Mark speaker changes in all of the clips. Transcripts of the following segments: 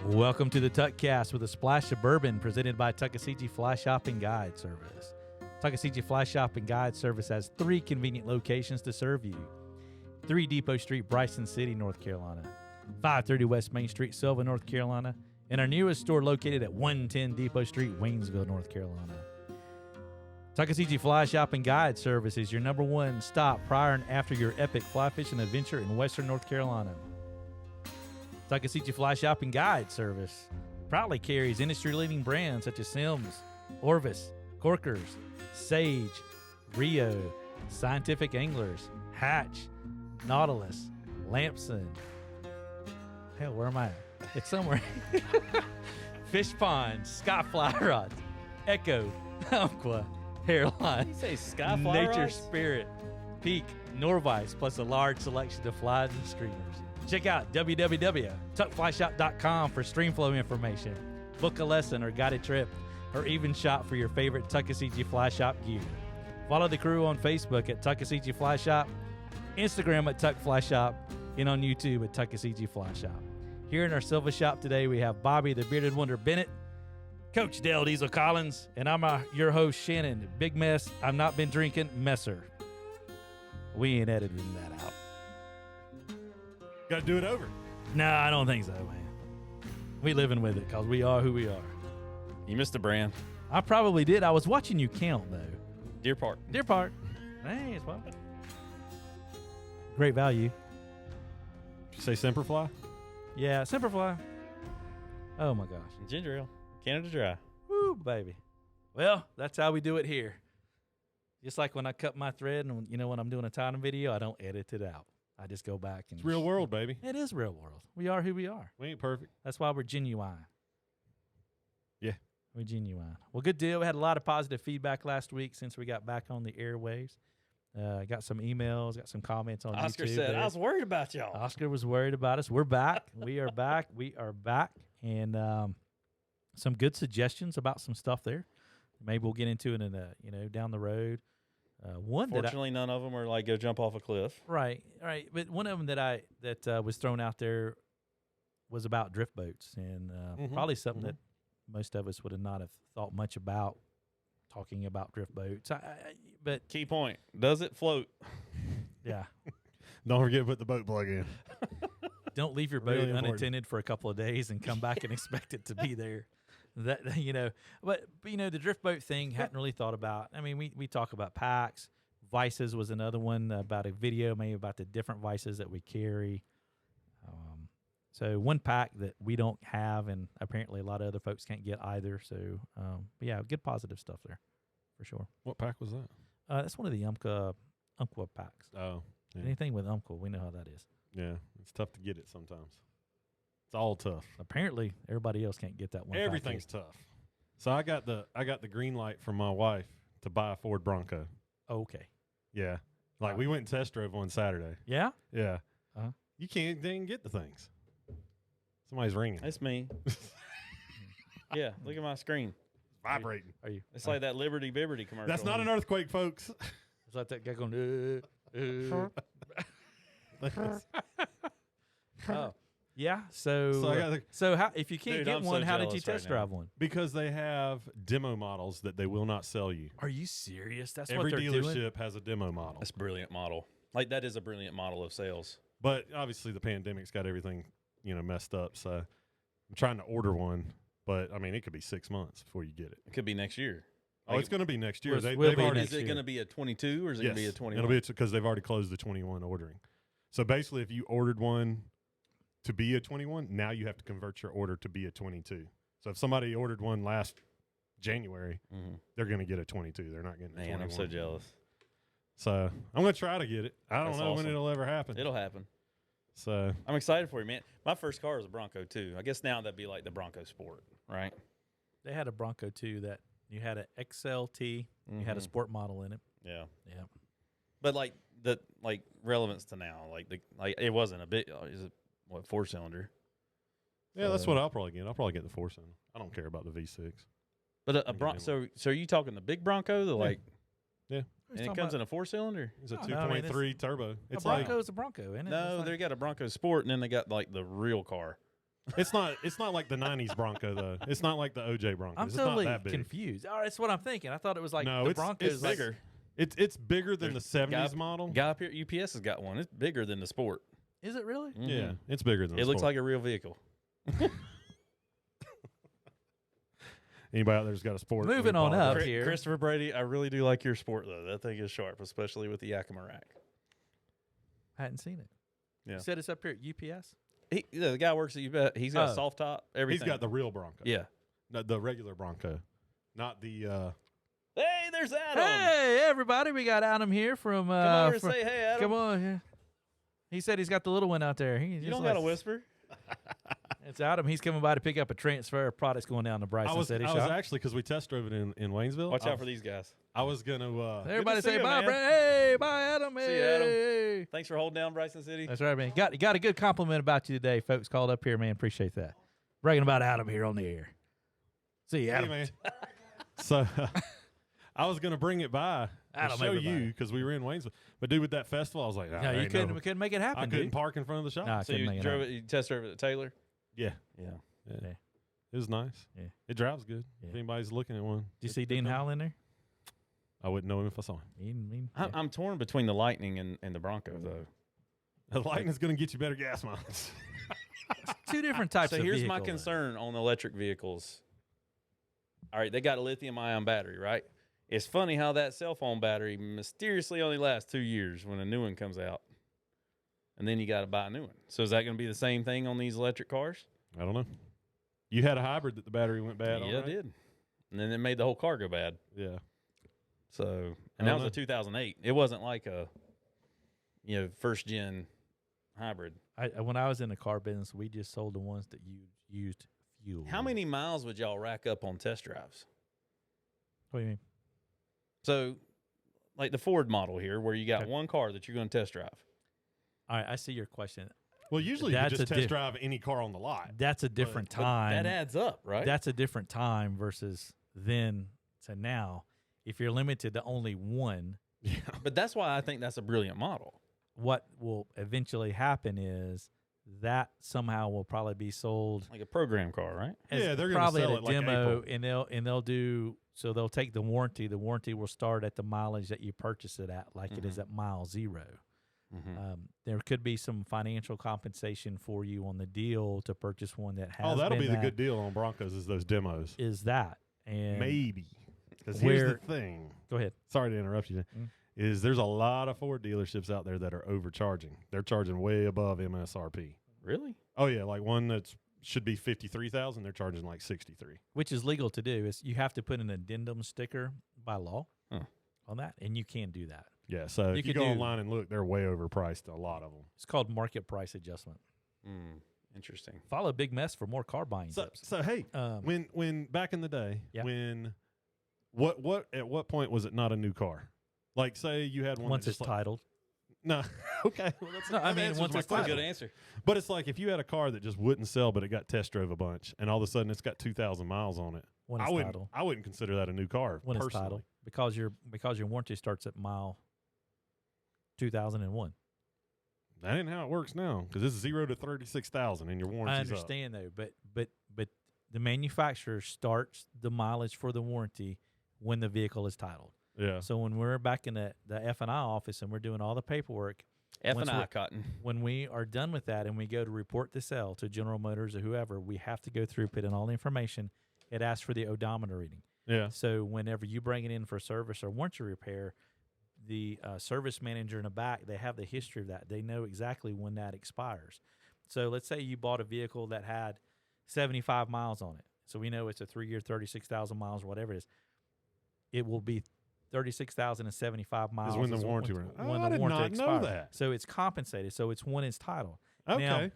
Speaker 1: Welcome to the Tuckcast with a splash of bourbon, presented by Tuckasegee Fly Shop and Guide Service. Tuckasegee Fly Shop and Guide Service has 3 convenient locations to serve you. 3 Depot Street, Bryson City, North Carolina. 530 West Main Street, Sylva, North Carolina. And our newest store located at 110 Depot Street, Waynesville, North Carolina. Tuckasegee Fly Shop and Guide Service is your #1 stop prior and after your epic fly fishing adventure in Western North Carolina. Tuckasegee Fly Shop and Guide Service proudly carries industry-leading brands such as Sims, Orvis, Corkers, Sage, Rio, Scientific Anglers, Hatch, Nautilus, Lamson. Hell, where am I? It's somewhere. Fish Pond, Sky Fly Rods, Echo, Umpqua, Hairline,
Speaker 2: You say Sky Fly
Speaker 1: Nature
Speaker 2: Rods?
Speaker 1: Spirit, Peak, Norvice, plus a large selection of flies and streamers. Check out www.tuckflyshop.com for streamflow information, book a lesson or guided trip, or even shop for your favorite Tuckasegee Fly Shop gear. Follow the crew on Facebook at Tuckasegee Fly Shop, Instagram at Tuck Fly Shop, and on YouTube at Tuckasegee Fly Shop. Here in our Silva shop today, we have Bobby the Bearded Wonder Bennett, Coach Dale Diesel Collins, and I'm your host, Shannon. Big mess, I've not been drinking, Messer. We ain't editing that out.
Speaker 3: Got to do it over.
Speaker 1: No, I don't think so, man. We living with it because we are who we are.
Speaker 2: You missed a brand.
Speaker 1: I probably did. I was watching you count, though.
Speaker 2: Deer Park.
Speaker 1: Deer Park. Hey, it's fine. Great value.
Speaker 3: Did you say Semperfly?
Speaker 1: Yeah, Semperfly. Oh, my gosh.
Speaker 2: Ginger ale. Canada Dry.
Speaker 1: Woo, baby. Well, that's how we do it here. Just like when I cut my thread and, when I'm doing a timing video, I don't edit it out. I just go back and...
Speaker 3: It's real world, baby.
Speaker 1: It is real world. We are who we are.
Speaker 3: We ain't perfect.
Speaker 1: That's why we're genuine.
Speaker 3: Yeah.
Speaker 1: We're genuine. Well, good deal. We had a lot of positive feedback last week since we got back on the airwaves. Got some emails, got some comments on
Speaker 2: Oscar
Speaker 1: YouTube.
Speaker 2: said, I was worried about y'all.
Speaker 1: Oscar was worried about us. We're back. We are back. We are back. And some good suggestions about some stuff there. Maybe we'll get into it in down the road.
Speaker 2: Fortunately, none of them are like go jump off a cliff.
Speaker 1: Right. But one of them that was thrown out there was about drift boats, and probably something that most of us would have not have thought much about talking about drift boats. But
Speaker 2: Key point: does it float?
Speaker 1: yeah,
Speaker 3: Don't forget to put the boat plug in.
Speaker 1: don't leave your boat
Speaker 3: Really important.
Speaker 1: unattended for a couple of days and come back and expect it to be there. But the drift boat thing hadn't really thought about. I mean, we talk about packs. Vices was another one about a video, maybe about the different vices that we carry. So one pack that we don't have, and apparently a lot of other folks can't get either. So, but yeah, good positive stuff there, for sure.
Speaker 3: What pack was that?
Speaker 1: That's one of the Umpqua packs.
Speaker 3: Oh, yeah.
Speaker 1: Anything with Umpqua, we know how that is.
Speaker 3: Yeah, it's tough to get it sometimes. It's all tough.
Speaker 1: Apparently, everybody else can't get that one.
Speaker 3: Everything's tough. So I got the green light from my wife to buy a Ford Bronco.
Speaker 1: Okay.
Speaker 3: Yeah, like we went and test drove one Saturday.
Speaker 1: Yeah.
Speaker 3: Yeah.
Speaker 1: Uh-huh.
Speaker 3: You didn't get the things. Somebody's ringing.
Speaker 2: That's me. Yeah, look at my screen.
Speaker 3: Vibrating.
Speaker 1: Are you?
Speaker 2: It's like that Liberty Bibberty commercial.
Speaker 3: That's not an earthquake, folks.
Speaker 1: It's like that guy going. Oh, yeah. So how if you can't
Speaker 2: Dude,
Speaker 1: get
Speaker 2: I'm
Speaker 1: one,
Speaker 2: so
Speaker 1: how did you
Speaker 2: jealous right
Speaker 1: test
Speaker 2: now.
Speaker 1: drive one?
Speaker 3: Because they have demo models that they will not sell you.
Speaker 1: Are you serious? That's
Speaker 3: Every
Speaker 1: what they're
Speaker 3: dealership
Speaker 1: doing.
Speaker 3: has a demo model.
Speaker 2: That's a brilliant model. Like that is a brilliant model of sales.
Speaker 3: But obviously the pandemic's got everything, messed up. So I'm trying to order one, but I mean it could be 6 months before you get it.
Speaker 2: It could be next year.
Speaker 3: Oh, it's going to be next year.
Speaker 1: Will
Speaker 3: They've
Speaker 1: be
Speaker 3: already.
Speaker 1: next
Speaker 2: Is it
Speaker 1: year.
Speaker 2: going to be a 22 or is it going to be a 21?
Speaker 3: It'll be because they've already closed the 21 ordering. So basically, if you ordered one to be a 21, now you have to convert your order to be a 22. So if somebody ordered one last January, they're going to get a 22. They're not getting a 21.
Speaker 2: Man, I'm so jealous.
Speaker 3: So I'm going to try to get it. I don't
Speaker 2: That's
Speaker 3: know when
Speaker 2: awesome.
Speaker 3: it'll ever happen.
Speaker 2: It'll happen.
Speaker 3: So
Speaker 2: I'm excited for you, man. My first car was a Bronco, too. I guess now that'd be like the Bronco Sport, right?
Speaker 1: They had a Bronco too that you had an XLT. You had a sport model in it.
Speaker 2: Yeah.
Speaker 1: Yeah.
Speaker 2: But like the relevance to now, it wasn't a bit. Is it what 4-cylinder?
Speaker 3: yeah, that's what I'll probably get. I'll probably get the 4-cylinder. I don't care about the V6.
Speaker 2: But a Bronco. So are you talking the big Bronco? The
Speaker 3: Yeah.
Speaker 2: and it comes in a 4-cylinder.
Speaker 3: It's a
Speaker 1: No, I mean,
Speaker 3: 2.3 turbo.
Speaker 1: A
Speaker 3: It's
Speaker 1: Bronco is a Bronco, isn't it?
Speaker 2: No,
Speaker 1: It's
Speaker 2: they got a Bronco Sport, and then they got like the real car.
Speaker 3: It's not like the '90s Bronco though. It's not like the OJ Bronco.
Speaker 1: I'm
Speaker 3: It's
Speaker 1: totally
Speaker 3: not that big.
Speaker 1: confused. All right, that's what I'm thinking. I thought it was like
Speaker 3: No,
Speaker 1: the
Speaker 3: it's
Speaker 1: Broncos. Like,
Speaker 2: bigger.
Speaker 3: It's bigger than the
Speaker 2: There's
Speaker 3: '70s model.
Speaker 2: Guy up here at UPS has got one. It's bigger than the Sport.
Speaker 1: is it really?
Speaker 2: Mhm.
Speaker 3: Yeah, it's bigger than.
Speaker 2: It looks like a real vehicle.
Speaker 3: Anybody out there's got a Sport.
Speaker 1: Moving
Speaker 3: we
Speaker 1: on up
Speaker 3: apologize.
Speaker 1: here.
Speaker 2: Christopher Brady, I really do like your Sport though. That thing is sharp, especially with the Yakima rack.
Speaker 1: I hadn't seen it.
Speaker 2: Yeah.
Speaker 1: You said it's up here at UPS.
Speaker 2: The guy works at UPS. He's got a soft top. Everything.
Speaker 3: He's got the real Bronco.
Speaker 2: Yeah.
Speaker 3: No, the regular Bronco, not the.
Speaker 2: Hey, there's Adam.
Speaker 1: Hey, everybody! We got Adam here from.
Speaker 2: Come over and say hey, Adam.
Speaker 1: Come on. Yeah. He said he's got the little one out there.
Speaker 2: You don't got to whisper.
Speaker 1: It's Adam. He's coming by to pick up a transfer of products going down to Bryson City
Speaker 3: I
Speaker 1: shop.
Speaker 3: was actually because we test drove it in Waynesville.
Speaker 2: Watch out for these guys.
Speaker 3: I was gonna.
Speaker 1: Everybody
Speaker 2: Good to see
Speaker 1: say
Speaker 2: you,
Speaker 1: bye,
Speaker 2: man.
Speaker 1: Brad. Hey, bye, Adam.
Speaker 2: See you, Adam.
Speaker 1: Hey.
Speaker 2: Thanks for holding down Bryson City.
Speaker 1: That's right, man. Got a good compliment about you today. Folks called up here, man. Appreciate that. Bragging about Adam here on the air. See you,
Speaker 3: Hey,
Speaker 1: Adam.
Speaker 3: man. So I was gonna bring it by
Speaker 1: Adam,
Speaker 3: to show
Speaker 1: everybody.
Speaker 3: you because we were in Waynesville. But dude, with that festival, I was like,
Speaker 1: No, you couldn't make it happen,
Speaker 3: I couldn't
Speaker 1: dude.
Speaker 3: park in front of the shop.
Speaker 1: No, I
Speaker 2: So
Speaker 1: couldn't
Speaker 2: you
Speaker 1: make it
Speaker 2: drove
Speaker 1: happen.
Speaker 2: it. You test drove it at Taylor.
Speaker 3: Yeah,
Speaker 2: Yeah.
Speaker 3: yeah,
Speaker 1: Yeah.
Speaker 3: it was nice.
Speaker 1: Yeah.
Speaker 3: It drives good.
Speaker 1: Yeah.
Speaker 3: If anybody's looking at one,
Speaker 1: Did you
Speaker 3: it's
Speaker 1: see
Speaker 3: a good
Speaker 1: Dean
Speaker 3: thing.
Speaker 1: Howell in there?
Speaker 3: I wouldn't know him if I saw him.
Speaker 1: Yeah.
Speaker 2: I'm torn between the Lightning and the Bronco though.
Speaker 3: The Lightning's going to get you better gas mileage.
Speaker 1: Two different types
Speaker 2: So
Speaker 1: of
Speaker 2: here's my
Speaker 1: vehicle, though.
Speaker 2: concern on electric vehicles. All right, they got a lithium-ion battery, right? It's funny how that cell phone battery mysteriously only lasts 2 years when a new one comes out, and then you got to buy a new one. So is that going to be the same thing on these electric cars?
Speaker 3: I don't know. You had a hybrid that the battery went bad on,
Speaker 2: Yeah,
Speaker 3: right?
Speaker 2: it did. And then it made the whole car go bad.
Speaker 3: Yeah.
Speaker 2: So,
Speaker 3: I
Speaker 2: and that
Speaker 3: don't
Speaker 2: was a 2008. It wasn't like a, first gen hybrid.
Speaker 1: When I was in the car business, we just sold the ones that used fuel.
Speaker 2: How many miles would y'all rack up on test drives?
Speaker 1: What do you mean?
Speaker 2: So, like the Ford model here, where you got
Speaker 1: Okay.
Speaker 2: one car that you're going to test drive.
Speaker 1: All right, I see your question.
Speaker 3: Well, usually you
Speaker 1: That's
Speaker 3: just
Speaker 1: a
Speaker 3: test drive any car on the lot.
Speaker 1: That's a different
Speaker 2: But
Speaker 1: time.
Speaker 2: that adds up, right?
Speaker 1: That's a different time versus then to now. If you're limited to only one,
Speaker 3: Yeah.
Speaker 2: But that's why I think that's a brilliant model.
Speaker 1: what will eventually happen is that somehow will probably be sold
Speaker 2: Like a program car, right?
Speaker 1: as
Speaker 3: Yeah, they're gonna
Speaker 1: probably
Speaker 3: sell
Speaker 1: at a
Speaker 3: it like
Speaker 1: demo,
Speaker 3: April.
Speaker 1: and they'll do so. They'll take the warranty. The warranty will start at the mileage that you purchase it at, like it is at mile 0.
Speaker 2: Mm-hmm.
Speaker 1: There could be some financial compensation for you on the deal to purchase one that has.
Speaker 3: Oh, that'll be
Speaker 1: been
Speaker 3: the good deal on Broncos is those demos.
Speaker 1: Is that and
Speaker 3: Maybe. Because
Speaker 1: where-
Speaker 3: here's the thing.
Speaker 1: Go ahead.
Speaker 3: Sorry to interrupt you.
Speaker 1: Mm.
Speaker 3: Is there's a lot of Ford dealerships out there that are overcharging. They're charging way above MSRP.
Speaker 2: Really?
Speaker 3: Oh yeah, like one that's should be 53,000, they're charging like 63.
Speaker 1: Which is legal to do. Is you have to put an addendum sticker by law
Speaker 2: Huh.
Speaker 1: on that, and you can do that.
Speaker 3: Yeah, so
Speaker 1: You
Speaker 3: if you
Speaker 1: could
Speaker 3: go
Speaker 1: do-
Speaker 3: online and look, they're way overpriced. A lot of them.
Speaker 1: It's called market price adjustment.
Speaker 2: Interesting.
Speaker 1: Follow Big Mess for more car buying
Speaker 3: So,
Speaker 1: tips.
Speaker 3: so hey, when back in the day,
Speaker 1: Yeah.
Speaker 3: when what at what point was it not a new car? Like say you had one
Speaker 1: Once
Speaker 3: that
Speaker 1: it's
Speaker 3: just like,
Speaker 1: titled,
Speaker 3: no, okay. Well, that's,
Speaker 1: No, I
Speaker 3: that
Speaker 1: mean,
Speaker 3: answers
Speaker 1: once
Speaker 3: my
Speaker 1: it's
Speaker 2: That's a
Speaker 3: question.
Speaker 2: good answer.
Speaker 3: But it's like if you had a car that just wouldn't sell, but it got test drove a bunch, and all of a sudden it's got 2,000 miles on it.
Speaker 1: when
Speaker 3: I
Speaker 1: it's
Speaker 3: wouldn't.
Speaker 1: titled,
Speaker 3: I wouldn't consider that a new car.
Speaker 1: when it's
Speaker 3: personally.
Speaker 1: titled, because your warranty starts at mile 2001.
Speaker 3: That ain't how it works now because it's 0 to 36,000 and your warranty's
Speaker 1: I understand though, but the manufacturer starts the mileage for the warranty when the vehicle is titled.
Speaker 3: up. Yeah.
Speaker 1: So when we're back in the F&I office and we're doing all the paperwork, Once
Speaker 2: F&I
Speaker 1: we're-
Speaker 2: cotton.
Speaker 1: when we are done with that and we go to report the sale to General Motors or whoever, we have to go through, put in all the information. It asks for the odometer reading.
Speaker 3: Yeah.
Speaker 1: So whenever you bring it in for service or warranty repair, the service manager in the back, they have the history of that. They know exactly when that expires. So let's say you bought a vehicle that had 75 miles on it. So we know it's a 3-year, 36,000 miles or whatever it is. It will be 36,075 miles
Speaker 3: when the warranty ran.
Speaker 1: when
Speaker 3: Oh,
Speaker 1: the
Speaker 3: I did
Speaker 1: warranty
Speaker 3: not know
Speaker 1: expires.
Speaker 3: that.
Speaker 1: So it's compensated. So it's when it's titled.
Speaker 3: Okay.
Speaker 1: Now-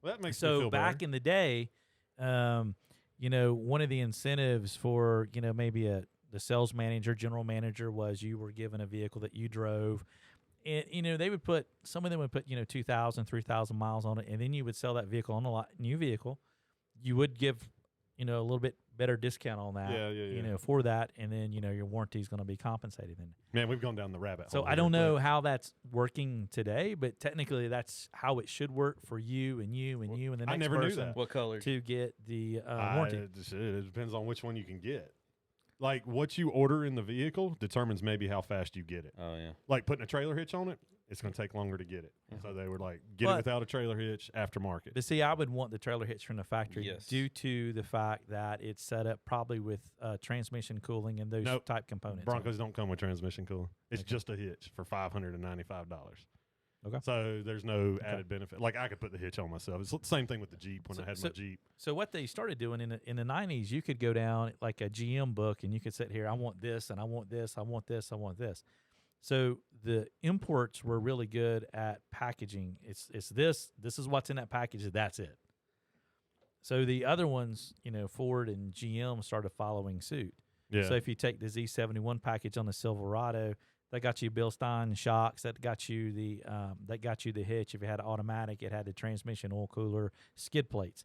Speaker 3: Well, that makes me
Speaker 1: So
Speaker 3: feel
Speaker 1: back
Speaker 3: better.
Speaker 1: in the day, one of the incentives for maybe the sales manager, general manager was you were given a vehicle that you drove, and they would put some of them would put 2,000, 3,000 miles on it, and then you would sell that vehicle on a lot new vehicle. You would give a little bit better discount on that.
Speaker 3: Yeah.
Speaker 1: You know, for that, and then your warranty is going to be compensated. And
Speaker 3: Man, we've gone down the rabbit hole.
Speaker 1: so I don't know how that's working today, but technically that's how it should work for you and you and you and the next
Speaker 3: I never knew
Speaker 1: person
Speaker 3: that.
Speaker 2: What color?
Speaker 1: to get the warranty.
Speaker 3: It depends on which one you can get. Like, what you order in the vehicle determines maybe how fast you get it.
Speaker 2: Oh yeah.
Speaker 3: Like, putting a trailer hitch on it, it's going to take longer to get it. So they were like, get
Speaker 1: But-
Speaker 3: it without a trailer hitch, aftermarket.
Speaker 1: But see, I would want the trailer hitch from the factory
Speaker 2: Yes.
Speaker 1: due to the fact that it's set up probably with transmission cooling and those
Speaker 3: Nope.
Speaker 1: type components.
Speaker 3: Broncos don't come with transmission cooling. It's
Speaker 1: Okay.
Speaker 3: just a hitch for $595.
Speaker 1: Okay.
Speaker 3: So there's no added benefit. Like, I could put the hitch on myself. It's the same thing with the Jeep when I had my Jeep.
Speaker 1: So what they started doing in the 90s, you could go down like a GM book and you could sit here, I want this and I want this, I want this, I want this. So the imports were really good at packaging. It's this is what's in that package, that's it. So the other ones, Ford and GM started following suit.
Speaker 3: Yeah.
Speaker 1: So if you take the Z71 package on the Silverado, that got you Bilstein shocks. That got you the hitch. If you had automatic, it had the transmission, oil cooler, skid plates,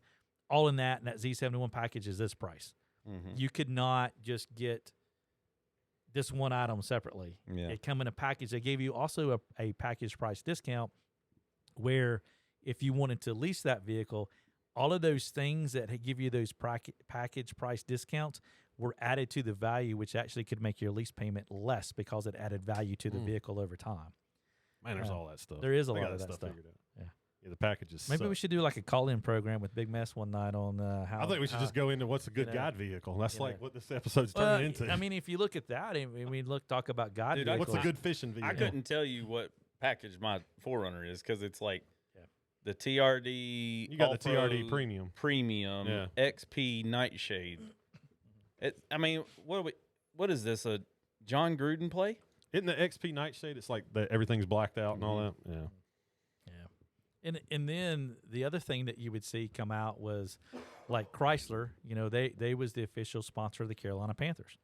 Speaker 1: all in that. And that Z71 package is this price.
Speaker 2: Mm-hmm.
Speaker 1: You could not just get this one item separately.
Speaker 2: Yeah.
Speaker 1: It come in a package. They gave you also a package price discount, where if you wanted to lease that vehicle, all of those things that give you those package price discounts were added to the value, which actually could make your lease payment less because it added value to the vehicle over time.
Speaker 3: Man, there's all that stuff.
Speaker 1: There is a
Speaker 3: They
Speaker 1: lot
Speaker 3: got
Speaker 1: of that stuff.
Speaker 3: figured out.
Speaker 1: Yeah.
Speaker 3: The packages
Speaker 1: Maybe
Speaker 3: suck.
Speaker 1: we should do like a call-in program with Big Mess one night on how.
Speaker 3: I think we should just go into what's a good
Speaker 1: know,
Speaker 3: guide vehicle. That's
Speaker 1: you
Speaker 3: like
Speaker 1: know.
Speaker 3: what this episode's
Speaker 1: Well,
Speaker 3: turning into.
Speaker 1: I mean, if you look at that, talk about God
Speaker 2: Dude,
Speaker 1: vehicles.
Speaker 3: what's a good fishing vehicle?
Speaker 2: I couldn't tell you what package my 4Runner is because it's like
Speaker 1: Yeah.
Speaker 2: the TRD.
Speaker 3: You got the
Speaker 2: All-Pro
Speaker 3: TRD Premium.
Speaker 2: Premium
Speaker 3: Yeah.
Speaker 2: XP Nightshade. What is this? A John Gruden play?
Speaker 3: Isn't the XP Nightshade? It's like everything's blacked out and all that. Yeah.
Speaker 1: Yeah. And then the other thing that you would see come out was like Chrysler, they was the official sponsor of the Carolina Panthers.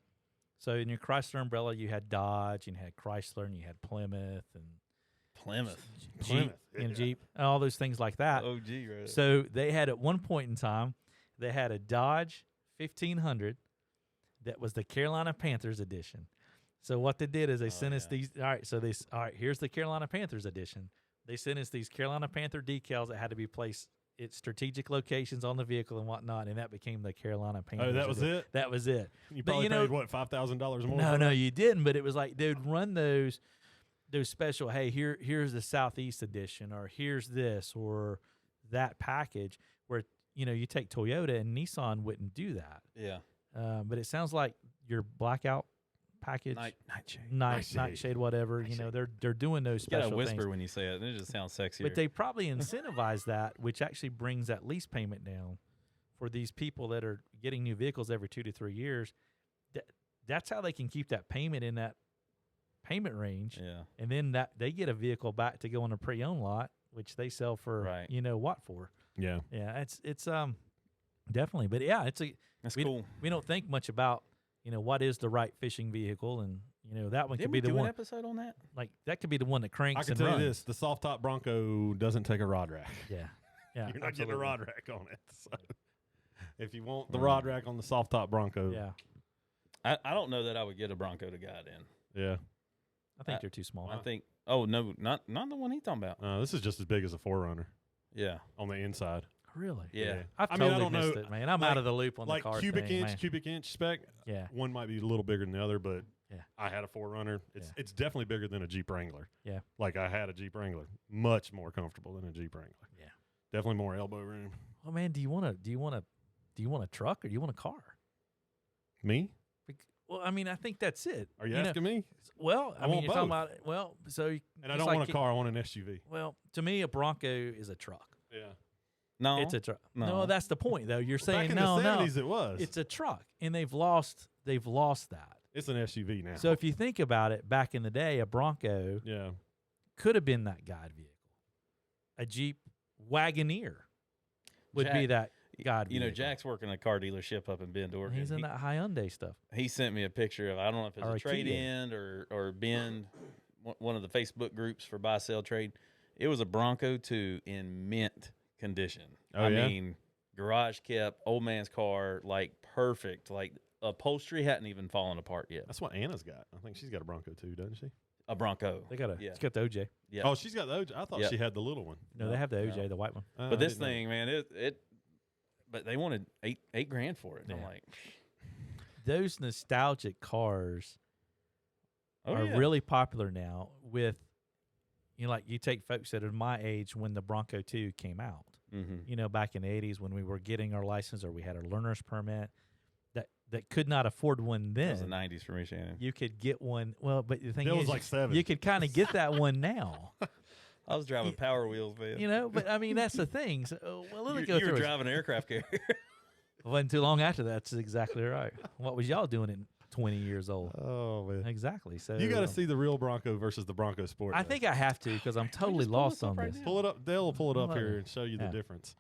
Speaker 1: So in your Chrysler umbrella, you had Dodge, and you had Chrysler, and you had Plymouth, and Jeep, and Jeep, and all those things like that.
Speaker 2: OG, right?
Speaker 1: So they had at one point in time, they had a Dodge 1500 that was the Carolina Panthers edition. So what they did is they sent us these. All right, here's the Carolina Panthers edition. They sent us these Carolina Panther decals that had to be placed at strategic locations on the vehicle and whatnot, and that became the Carolina Panthers.
Speaker 3: Oh, that was
Speaker 1: edition.
Speaker 3: it?
Speaker 1: That was it.
Speaker 3: You
Speaker 1: But,
Speaker 3: probably paid, what, $5,000 more?
Speaker 1: No, you didn't. But it was like, dude, run those special. Hey, here's the Southeast edition, or here's this, or that package. Where you take Toyota and Nissan wouldn't do that.
Speaker 2: Yeah.
Speaker 1: But it sounds like your blackout package, Nightshade, whatever. They're doing those
Speaker 2: You gotta
Speaker 1: special
Speaker 2: whisper
Speaker 1: things.
Speaker 2: when you say it. It just sounds sexier.
Speaker 1: But they probably incentivize that, which actually brings that lease payment down for these people that are getting new vehicles every 2 to 3 years. That's how they can keep that payment in that payment range.
Speaker 2: Yeah.
Speaker 1: And then that they get a vehicle back to go on a pre-owned lot, which they sell for what for.
Speaker 3: Yeah.
Speaker 1: Yeah, it's definitely. But yeah,
Speaker 2: That's
Speaker 1: we,
Speaker 2: cool.
Speaker 1: We don't think much about what is the right fishing vehicle, and that one
Speaker 2: Didn't
Speaker 1: could
Speaker 2: we
Speaker 1: be the
Speaker 2: do
Speaker 1: one.
Speaker 2: an episode on that?
Speaker 1: Like that could be the one that cranks.
Speaker 3: I can
Speaker 1: and
Speaker 3: tell
Speaker 1: runs.
Speaker 3: you this: the soft top Bronco doesn't take a rod rack.
Speaker 1: Yeah,
Speaker 3: You're not getting a rod rack on it. So if you want the
Speaker 2: Mm.
Speaker 3: rod rack on the soft top Bronco,
Speaker 1: Yeah,
Speaker 2: I don't know that I would get a Bronco to guide in.
Speaker 3: yeah.
Speaker 1: I think they're too small.
Speaker 2: I think. Oh no, not the one he's talking about.
Speaker 3: This is just as big as a 4Runner
Speaker 2: Yeah.
Speaker 3: on the inside.
Speaker 1: Really?
Speaker 2: Yeah.
Speaker 1: I've
Speaker 3: I
Speaker 1: totally
Speaker 3: mean, I don't
Speaker 1: missed
Speaker 3: know,
Speaker 1: it, man. I'm
Speaker 3: like-
Speaker 1: out of the loop on
Speaker 3: Like
Speaker 1: the car
Speaker 3: cubic
Speaker 1: thing,
Speaker 3: inch spec.
Speaker 1: Yeah.
Speaker 3: One might be a little bigger than the other, but
Speaker 1: Yeah.
Speaker 3: I had a 4Runner.
Speaker 1: Yeah.
Speaker 3: It's definitely bigger than a Jeep Wrangler.
Speaker 1: Yeah.
Speaker 3: Like I had a Jeep Wrangler, much more comfortable than a Jeep Wrangler.
Speaker 1: Yeah.
Speaker 3: Definitely more elbow room.
Speaker 1: Well, man, do you want a truck or do you want a car?
Speaker 3: Me?
Speaker 1: Well, I mean, I think that's it.
Speaker 3: Are you asking me?
Speaker 1: Well,
Speaker 3: I
Speaker 1: I mean,
Speaker 3: want
Speaker 1: you're talking
Speaker 3: both.
Speaker 1: about so.
Speaker 3: And I don't want a car. I want an SUV.
Speaker 1: Well, to me, a Bronco is a truck.
Speaker 3: Yeah.
Speaker 2: No.
Speaker 1: It's a truck.
Speaker 2: No.
Speaker 1: No, that's the point, though. You're saying
Speaker 3: Back in
Speaker 1: no,
Speaker 3: the
Speaker 1: no.
Speaker 3: 70s, it was.
Speaker 1: It's a truck, and they've lost that.
Speaker 3: It's an SUV now.
Speaker 1: So if you think about it, back in the day, a Bronco
Speaker 3: yeah.
Speaker 1: could have been that guide vehicle. A Jeep Wagoneer would be
Speaker 2: Jack-
Speaker 1: that guide vehicle.
Speaker 2: Jack's working a car dealership up in Bend, Oregon.
Speaker 1: He's in that Hyundai stuff.
Speaker 2: He sent me a picture of, I don't know if it's
Speaker 1: Or
Speaker 2: a
Speaker 1: a
Speaker 2: trade
Speaker 1: Kia.
Speaker 2: in or Bend, one of the Facebook groups for buy, sell, trade. It was a Bronco 2 in mint condition.
Speaker 3: Oh,
Speaker 2: I
Speaker 3: yeah?
Speaker 2: mean, garage kept, old man's car, like perfect. Like upholstery hadn't even fallen apart yet.
Speaker 3: That's what Anna's got. I think she's got a Bronco too, doesn't she?
Speaker 2: A Bronco.
Speaker 1: They got a.
Speaker 2: Yeah.
Speaker 1: It's got the OJ.
Speaker 2: Yeah.
Speaker 3: Oh, she's got the OJ. I thought she had the little one.
Speaker 1: No, they have the OJ, the white one.
Speaker 3: I
Speaker 2: But this
Speaker 3: didn't know.
Speaker 2: thing, man, but they wanted eight grand for it. And I'm
Speaker 1: Yeah.
Speaker 2: like,
Speaker 1: Those nostalgic cars
Speaker 2: oh,
Speaker 1: are
Speaker 2: yeah.
Speaker 1: really popular now. With, like you take folks that are my age when the Bronco 2 came out.
Speaker 2: Mm-hmm.
Speaker 1: Back in the 80s when we were getting our license or we had our learner's permit, that could not afford one
Speaker 2: That was the
Speaker 1: then.
Speaker 2: 90s for me, Shannon.
Speaker 1: You could get one. Well, but the thing
Speaker 3: Bill
Speaker 1: is,
Speaker 3: was like 7.
Speaker 1: you could kind of get that one now.
Speaker 2: I was driving Power Wheels, man.
Speaker 1: But I mean that's the thing. So, well, let me go
Speaker 2: you
Speaker 1: through
Speaker 2: were
Speaker 1: it.
Speaker 2: driving an aircraft carrier.
Speaker 1: Wasn't too long after that. That's exactly right. What was y'all doing at 20 years old?
Speaker 3: Oh man,
Speaker 1: Exactly. So
Speaker 3: you got to see the real Bronco versus the Bronco Sport.
Speaker 1: I
Speaker 3: though.
Speaker 1: think I have to because I'm totally
Speaker 2: just pull
Speaker 1: lost
Speaker 2: this up
Speaker 1: on
Speaker 2: right
Speaker 1: this.
Speaker 2: now?
Speaker 3: Pull it up. Dale will pull it up
Speaker 1: Well,
Speaker 3: here and show you the
Speaker 1: yeah.
Speaker 3: difference.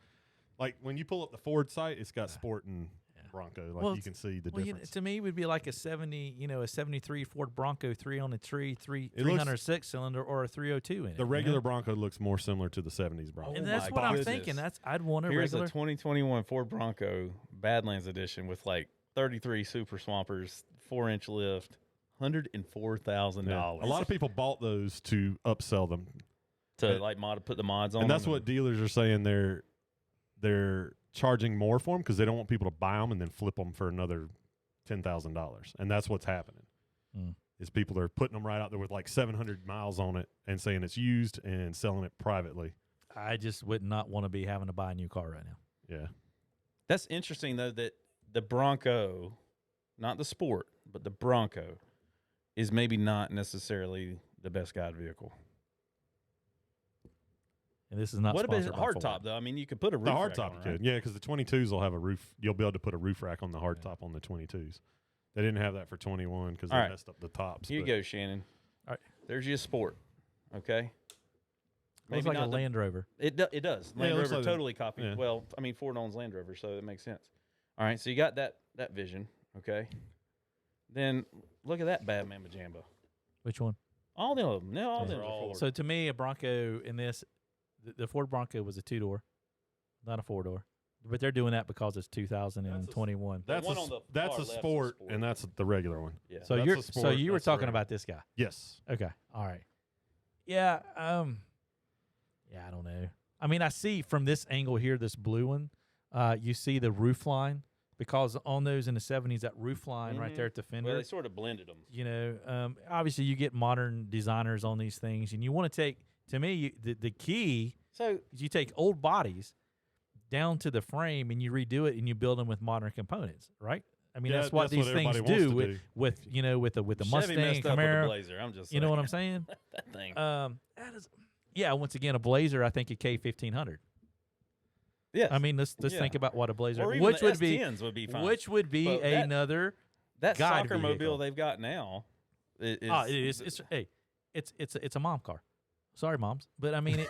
Speaker 3: Like when you pull up the Ford site, it's got Sport and Bronco. Like
Speaker 1: Well,
Speaker 3: you can see the
Speaker 1: Well,
Speaker 3: difference.
Speaker 1: to me, it would be like a 73 Ford Bronco 3 on the tree,
Speaker 3: It looks-
Speaker 1: 306 cylinder, or a 302 in it.
Speaker 3: The regular Bronco looks more similar to the 70s Bronco.
Speaker 1: and
Speaker 2: Oh
Speaker 1: that's
Speaker 2: my
Speaker 1: what I'm
Speaker 2: goodness.
Speaker 1: thinking. I'd want a
Speaker 2: Here's
Speaker 1: regular.
Speaker 2: a 2021 Ford Bronco Badlands edition with like 33 Super Swampers, 4-inch lift, $104,000.
Speaker 3: Yeah. A lot of people bought those to upsell them,
Speaker 2: to like put the mods on.
Speaker 3: and that's
Speaker 2: them
Speaker 3: what dealers are saying. They're charging more for them because they don't want people to buy them and then flip them for another $10,000, and that's what's happening.
Speaker 1: Mm.
Speaker 3: Is people are putting them right out there with like 700 miles on it and saying it's used and selling it privately.
Speaker 1: I just would not want to be having to buy a new car right now.
Speaker 3: Yeah.
Speaker 2: That's interesting though that the Bronco, not the Sport, but the Bronco, is maybe not necessarily the best guide vehicle.
Speaker 1: And this is not
Speaker 2: What
Speaker 1: sponsored
Speaker 2: about
Speaker 1: by
Speaker 2: hardtop
Speaker 1: Ford.
Speaker 2: though? I mean, you could put a roof
Speaker 3: The
Speaker 2: rack
Speaker 3: hardtop
Speaker 2: on
Speaker 3: you
Speaker 2: it, right?
Speaker 3: could. Yeah, because the 22s will have a roof. You'll be able to put a roof rack on the hardtop on the 22s. They didn't have that for 21 because they
Speaker 2: All right.
Speaker 3: messed up the tops.
Speaker 2: Here you
Speaker 3: but-
Speaker 2: go, Shannon.
Speaker 1: All right.
Speaker 2: There's your Sport. Okay.
Speaker 1: Looks like a
Speaker 2: not the-
Speaker 1: Land Rover.
Speaker 2: It does.
Speaker 3: Yeah,
Speaker 2: Land
Speaker 3: it looks
Speaker 2: Rover
Speaker 3: like
Speaker 2: totally copied.
Speaker 3: yeah.
Speaker 2: Well, I mean, Ford owns Land Rover, so it makes sense. All right, so you got that vision. Okay. Then look at that bad mamma jamba.
Speaker 1: Which one?
Speaker 2: All of them. No, all of
Speaker 1: Yeah.
Speaker 2: them are Ford.
Speaker 1: So to me, a Bronco in this, the Ford Bronco was a 2-door, not a 4-door. But they're doing that because it's 2021.
Speaker 3: That's
Speaker 2: one
Speaker 3: a,
Speaker 2: on the
Speaker 3: that's
Speaker 2: far
Speaker 3: a
Speaker 2: left's a
Speaker 3: sport,
Speaker 2: Sport.
Speaker 3: and that's the regular one.
Speaker 2: yeah.
Speaker 1: So
Speaker 3: that's
Speaker 1: you're
Speaker 3: a
Speaker 1: so
Speaker 3: Sport,
Speaker 1: you were
Speaker 3: that's the
Speaker 1: talking
Speaker 3: regular.
Speaker 1: about this guy.
Speaker 3: Yes.
Speaker 1: Okay. All right. Yeah. Yeah. I don't know. I mean, I see from this angle here, this blue one. You see the roof line because on those in the 70s, that roof line right
Speaker 2: Mhm.
Speaker 1: there at the fender.
Speaker 2: Well, they sort of blended them.
Speaker 1: Obviously you get modern designers on these things, and you want to take. To me, the key
Speaker 2: So
Speaker 1: is you take old bodies down to the frame and you redo it and you build them with modern components, right? I mean,
Speaker 3: Yeah,
Speaker 1: that's what these things
Speaker 3: everybody wants
Speaker 1: do
Speaker 3: to
Speaker 1: with,
Speaker 3: do.
Speaker 1: with the
Speaker 2: Chevy
Speaker 1: Mustang,
Speaker 2: messed up with the
Speaker 1: Camaro.
Speaker 2: Blazer. I'm just
Speaker 1: You know what I'm
Speaker 2: saying.
Speaker 1: saying?
Speaker 2: That thing.
Speaker 1: That is, yeah. Once again, a Blazer, I think a K1500.
Speaker 2: Yes.
Speaker 1: I mean, let's
Speaker 2: Yeah.
Speaker 1: think about what a Blazer,
Speaker 2: or even
Speaker 1: which
Speaker 2: the
Speaker 1: would be,
Speaker 2: S10s would be fine.
Speaker 1: which would be
Speaker 2: But that-
Speaker 1: another.
Speaker 2: that
Speaker 1: guide
Speaker 2: soccer
Speaker 1: vehicle.
Speaker 2: mobile they've got now is
Speaker 1: It is. It's a mom car. Sorry, moms, but I mean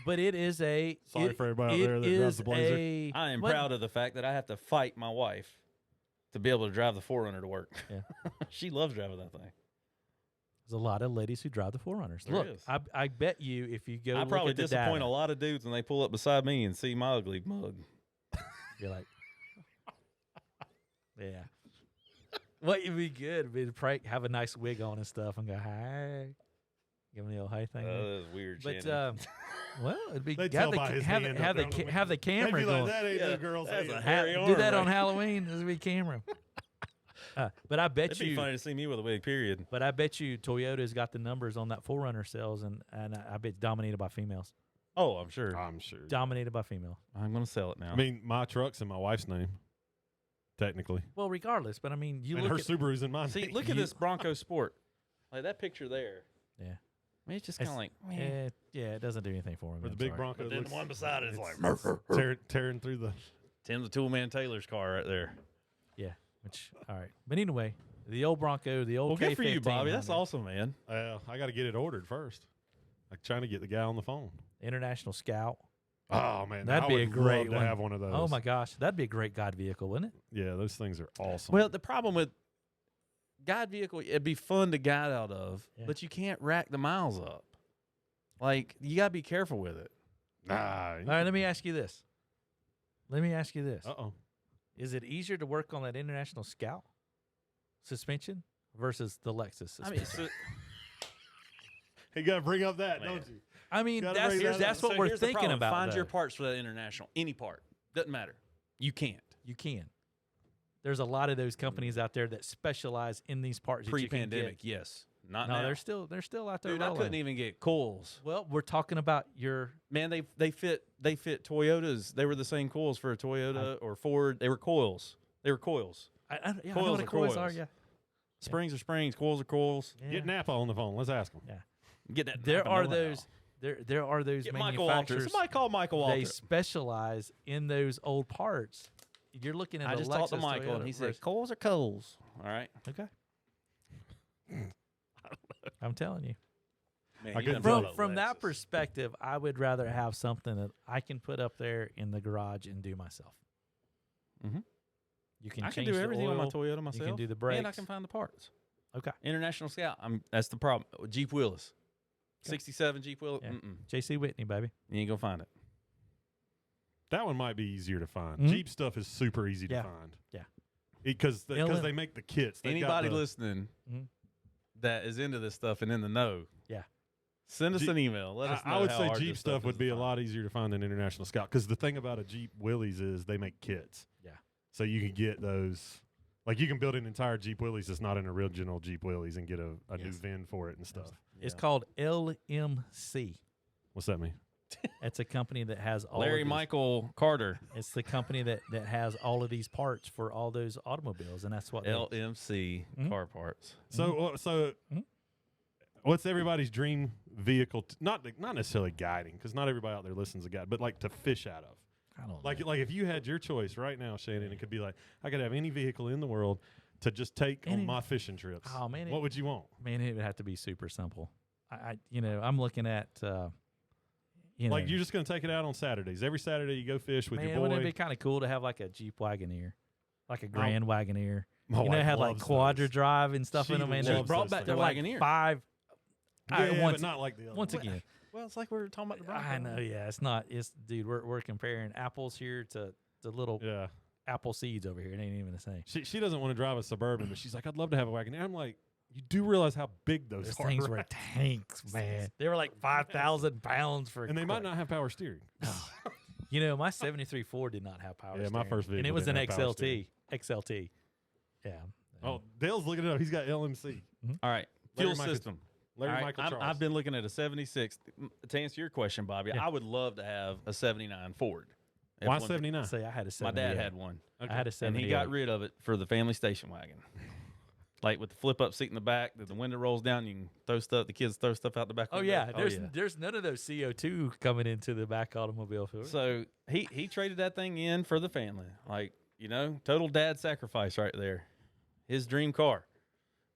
Speaker 1: but it is a.
Speaker 3: Sorry for everybody out
Speaker 1: it
Speaker 3: there that drives
Speaker 1: is
Speaker 3: the Blazer.
Speaker 2: I am
Speaker 1: but-
Speaker 2: proud of the fact that I have to fight my wife to be able to drive the 4Runner to work.
Speaker 1: Yeah.
Speaker 2: She loves driving that thing.
Speaker 1: There's a lot of ladies who drive the 4Runners.
Speaker 2: There
Speaker 1: Look,
Speaker 2: is.
Speaker 1: I bet you if you go
Speaker 2: I
Speaker 1: look
Speaker 2: probably
Speaker 1: at the
Speaker 2: disappoint
Speaker 1: data,
Speaker 2: a lot of dudes when they pull up beside me and see my ugly mug.
Speaker 1: you're like, yeah. What would be good? Be to prank, have a nice wig on and stuff, and go hi, give them the old hi thing.
Speaker 2: That was weird.
Speaker 1: but
Speaker 2: Shannon.
Speaker 1: well, it'd be
Speaker 3: They'd
Speaker 1: have
Speaker 3: tell
Speaker 1: the
Speaker 3: by his
Speaker 1: have
Speaker 3: hand
Speaker 1: the, have
Speaker 3: up there on the
Speaker 1: the have the
Speaker 3: They'd
Speaker 1: camera
Speaker 3: be like,
Speaker 1: going.
Speaker 3: that ain't
Speaker 2: Yeah,
Speaker 3: no girl's
Speaker 2: that's
Speaker 3: hand.
Speaker 2: a hairy
Speaker 1: Do
Speaker 2: arm,
Speaker 1: that on
Speaker 2: right?
Speaker 1: Halloween. This would be camera. But I bet
Speaker 2: It'd be
Speaker 1: you.
Speaker 2: funny to see me with a wig. Period.
Speaker 1: But I bet you Toyota's got the numbers on that 4Runner sales, and I bet it's dominated by females.
Speaker 2: Oh, I'm sure.
Speaker 3: I'm sure.
Speaker 1: Dominated by females.
Speaker 2: I'm gonna sell it now.
Speaker 3: I mean, my truck's in my wife's name, technically.
Speaker 1: Well, regardless, but I mean, you
Speaker 3: And
Speaker 1: look
Speaker 3: her
Speaker 1: at
Speaker 3: Subaru's in my
Speaker 2: see,
Speaker 3: name.
Speaker 2: look at
Speaker 1: you-
Speaker 2: this Bronco Sport. Like that picture there.
Speaker 1: yeah,
Speaker 2: I mean, it's just
Speaker 1: It's-
Speaker 2: kind of like. meh.
Speaker 1: yeah, it doesn't do anything for me.
Speaker 3: Or the
Speaker 1: I'm
Speaker 3: big
Speaker 1: sorry.
Speaker 3: Bronco.
Speaker 2: But then
Speaker 3: looks-
Speaker 2: the one beside it is like
Speaker 3: tearing through the.
Speaker 2: Tim's the Toolman Taylor's car right there.
Speaker 1: Yeah, which all right. But anyway, the old Bronco, the old
Speaker 2: Well, good for you, Bobby. That's
Speaker 1: K1500,
Speaker 2: awesome, man.
Speaker 3: I got to get it ordered first. Like trying to get the guy on the phone.
Speaker 1: International Scout.
Speaker 3: Oh man,
Speaker 1: That'd
Speaker 3: I
Speaker 1: be a
Speaker 3: would
Speaker 1: great
Speaker 3: love to
Speaker 1: one.
Speaker 3: have one of those.
Speaker 1: Oh my gosh, that'd be a great guide vehicle, wouldn't it?
Speaker 3: Yeah, those things are awesome.
Speaker 2: Well, the problem with guide vehicle, it'd be fun to guide out of,
Speaker 1: Yeah.
Speaker 2: but you can't rack the miles up. Like you gotta be careful with it.
Speaker 3: nah,
Speaker 1: All right, let me ask you this: Let me ask you this.
Speaker 3: Uh-oh.
Speaker 1: Is it easier to work on that International Scout suspension versus the Lexus
Speaker 2: I mean,
Speaker 1: suspension?
Speaker 3: You got to bring up that,
Speaker 2: Man.
Speaker 3: don't you?
Speaker 1: I mean,
Speaker 3: gotta
Speaker 1: that's,
Speaker 3: bring that
Speaker 1: that's
Speaker 3: up.
Speaker 1: what we're
Speaker 2: here's the
Speaker 1: thinking
Speaker 2: problem.
Speaker 1: about.
Speaker 2: Find your
Speaker 1: though.
Speaker 2: parts for that International. Any part. Doesn't matter. You can't.
Speaker 1: You can. There's a lot of those companies out there that specialize in these parts. that you can
Speaker 2: Pre-pandemic,
Speaker 1: get.
Speaker 2: yes. Not
Speaker 1: No,
Speaker 2: now.
Speaker 1: they're still out there.
Speaker 2: Dude, I
Speaker 1: rolling.
Speaker 2: couldn't even get coils.
Speaker 1: Well, we're talking about your.
Speaker 2: Man, they fit Toyotas. They were the same coils for a Toyota or Ford. They were coils.
Speaker 1: Yeah,
Speaker 2: Coils
Speaker 1: I know
Speaker 2: are
Speaker 1: what the coils are.
Speaker 2: coils.
Speaker 1: Yeah.
Speaker 2: Springs are springs. Coils are coils.
Speaker 1: Yeah.
Speaker 3: Get Napa on the phone. Let's ask him.
Speaker 1: Yeah.
Speaker 2: Get that.
Speaker 1: There
Speaker 2: Napa
Speaker 1: are
Speaker 2: know-how.
Speaker 1: those. There are those
Speaker 2: Get Michael Walter.
Speaker 1: manufacturers.
Speaker 2: Somebody call Michael Walter.
Speaker 1: They specialize in those old parts. You're looking at
Speaker 2: I
Speaker 1: a
Speaker 2: just
Speaker 1: Lexus,
Speaker 2: talked to Michael,
Speaker 1: Toyota
Speaker 2: and he said,
Speaker 1: versus-
Speaker 2: "Coils are coals." All right.
Speaker 1: Okay. I'm telling you.
Speaker 2: Man,
Speaker 3: I
Speaker 2: you
Speaker 3: couldn't
Speaker 2: done
Speaker 3: tell.
Speaker 2: brought up
Speaker 1: From that
Speaker 2: Lexus.
Speaker 1: perspective, I would rather have something that I can put up there in the garage and do myself.
Speaker 2: Mhm.
Speaker 1: You can
Speaker 2: I can
Speaker 1: change
Speaker 2: do everything
Speaker 1: the
Speaker 2: on
Speaker 1: oil.
Speaker 2: my Toyota myself.
Speaker 1: You can do the
Speaker 2: and
Speaker 1: brakes.
Speaker 2: I can find the parts.
Speaker 1: Okay.
Speaker 2: International Scout. That's the problem. Jeep Willys.
Speaker 1: Okay.
Speaker 2: 67 Jeep Willys.
Speaker 1: Yeah.
Speaker 2: Mm-mm.
Speaker 1: JC Whitney, baby.
Speaker 2: You ain't gonna find it.
Speaker 3: That one might be easier to find.
Speaker 1: Mhm.
Speaker 3: Jeep stuff is super easy
Speaker 1: Yeah.
Speaker 3: to find.
Speaker 1: Yeah.
Speaker 3: Because
Speaker 1: LM.
Speaker 3: they make the kits. They've got
Speaker 2: Anybody
Speaker 3: the-
Speaker 2: listening
Speaker 1: Mhm.
Speaker 2: that is into this stuff and in the know,
Speaker 1: Yeah.
Speaker 2: send us
Speaker 3: Jeep-
Speaker 2: an email. Let us know.
Speaker 3: I would
Speaker 2: how
Speaker 3: say
Speaker 2: hard
Speaker 3: Jeep
Speaker 2: this
Speaker 3: stuff
Speaker 2: is
Speaker 3: would
Speaker 2: to
Speaker 3: be a
Speaker 2: find.
Speaker 3: lot easier to find than International Scout. Because the thing about a Jeep Willys is they make kits.
Speaker 1: Yeah.
Speaker 3: So you can get those. Like you can build an entire Jeep Willys that's not an original Jeep Willys and get a new
Speaker 1: Yes.
Speaker 3: VIN for it and stuff.
Speaker 1: It's
Speaker 2: Yeah.
Speaker 1: called LMC.
Speaker 3: What's that mean?
Speaker 1: It's a company that has all
Speaker 2: Larry
Speaker 1: of these,
Speaker 2: Michael Carter,
Speaker 1: It's the company that has all of these parts for all those automobiles, and that's what they-
Speaker 2: LMC
Speaker 1: Mhm.
Speaker 2: car parts.
Speaker 3: So
Speaker 1: Mhm.
Speaker 3: what's everybody's dream vehicle? Not necessarily guiding, because not everybody out there listens to guide, but like to fish out of.
Speaker 1: I don't
Speaker 3: Like
Speaker 1: know.
Speaker 3: if you had your choice right now, Shannon, it could be like I could have any vehicle in the world to just take on
Speaker 1: Any-
Speaker 3: my fishing trips.
Speaker 1: Oh, man,
Speaker 3: what would you want?
Speaker 1: Man, it would have to be super simple. I'm looking at,
Speaker 3: Like you're just going to take it out on Saturdays. Every Saturday you go fish with
Speaker 1: man,
Speaker 3: your
Speaker 1: wouldn't it
Speaker 3: boy.
Speaker 1: be kind of cool to have like a Jeep Wagoneer, like a Grand Wagoneer?
Speaker 3: My
Speaker 1: You know,
Speaker 3: wife
Speaker 1: it had like
Speaker 3: loves
Speaker 1: quadra
Speaker 3: those.
Speaker 1: drive and stuff
Speaker 3: She
Speaker 1: in them. And
Speaker 3: loves
Speaker 1: they're
Speaker 3: those
Speaker 1: brought back.
Speaker 3: things.
Speaker 1: They're
Speaker 2: The
Speaker 1: like
Speaker 2: Wagoneer.
Speaker 1: 5. All right,
Speaker 3: Yeah,
Speaker 1: once,
Speaker 3: but not like the other.
Speaker 1: once
Speaker 3: one.
Speaker 1: again,
Speaker 2: Well, it's like we were talking about the Bronco.
Speaker 1: I know. Yeah, it's not. It's dude. We're comparing apples here to the little
Speaker 3: Yeah.
Speaker 1: apple seeds over here. It ain't even the same.
Speaker 3: She doesn't want to drive a Suburban, but she's like, I'd love to have a Wagoneer. I'm like, you do realize how big those
Speaker 1: Those
Speaker 3: are,
Speaker 1: things
Speaker 3: right?
Speaker 1: were tanks, man. They were like 5,000 pounds for.
Speaker 3: And they might not have power steering.
Speaker 1: You know, my 73 Ford did not have power.
Speaker 3: Yeah, my
Speaker 1: steering,
Speaker 3: first
Speaker 1: and
Speaker 3: vehicle
Speaker 1: it was an
Speaker 3: didn't have power
Speaker 1: XLT. Yeah.
Speaker 3: Oh, Dale's looking it up. He's got LMC.
Speaker 2: All right,
Speaker 3: Larry
Speaker 2: fuel
Speaker 3: Michael-
Speaker 2: system.
Speaker 3: Larry
Speaker 2: All right,
Speaker 3: Michael
Speaker 2: I've
Speaker 3: Charles.
Speaker 2: been looking at a 76. To answer your question, Bobby,
Speaker 1: Yeah.
Speaker 2: I would love to have a 79 Ford.
Speaker 3: Why
Speaker 2: F-150.
Speaker 3: 79?
Speaker 1: Say I had a
Speaker 2: My
Speaker 1: 78.
Speaker 2: dad had one,
Speaker 1: I had a
Speaker 2: and
Speaker 1: 78.
Speaker 2: he got rid of it for the family station wagon. Like with the flip-up seat in the back, that the window rolls down, you can throw stuff. The kids throw stuff out the back.
Speaker 1: Oh
Speaker 2: window.
Speaker 1: yeah, there's none of those CO2 coming into the back automobile.
Speaker 2: So he traded that thing in for the family. Like, you know, total dad sacrifice right there. His dream car.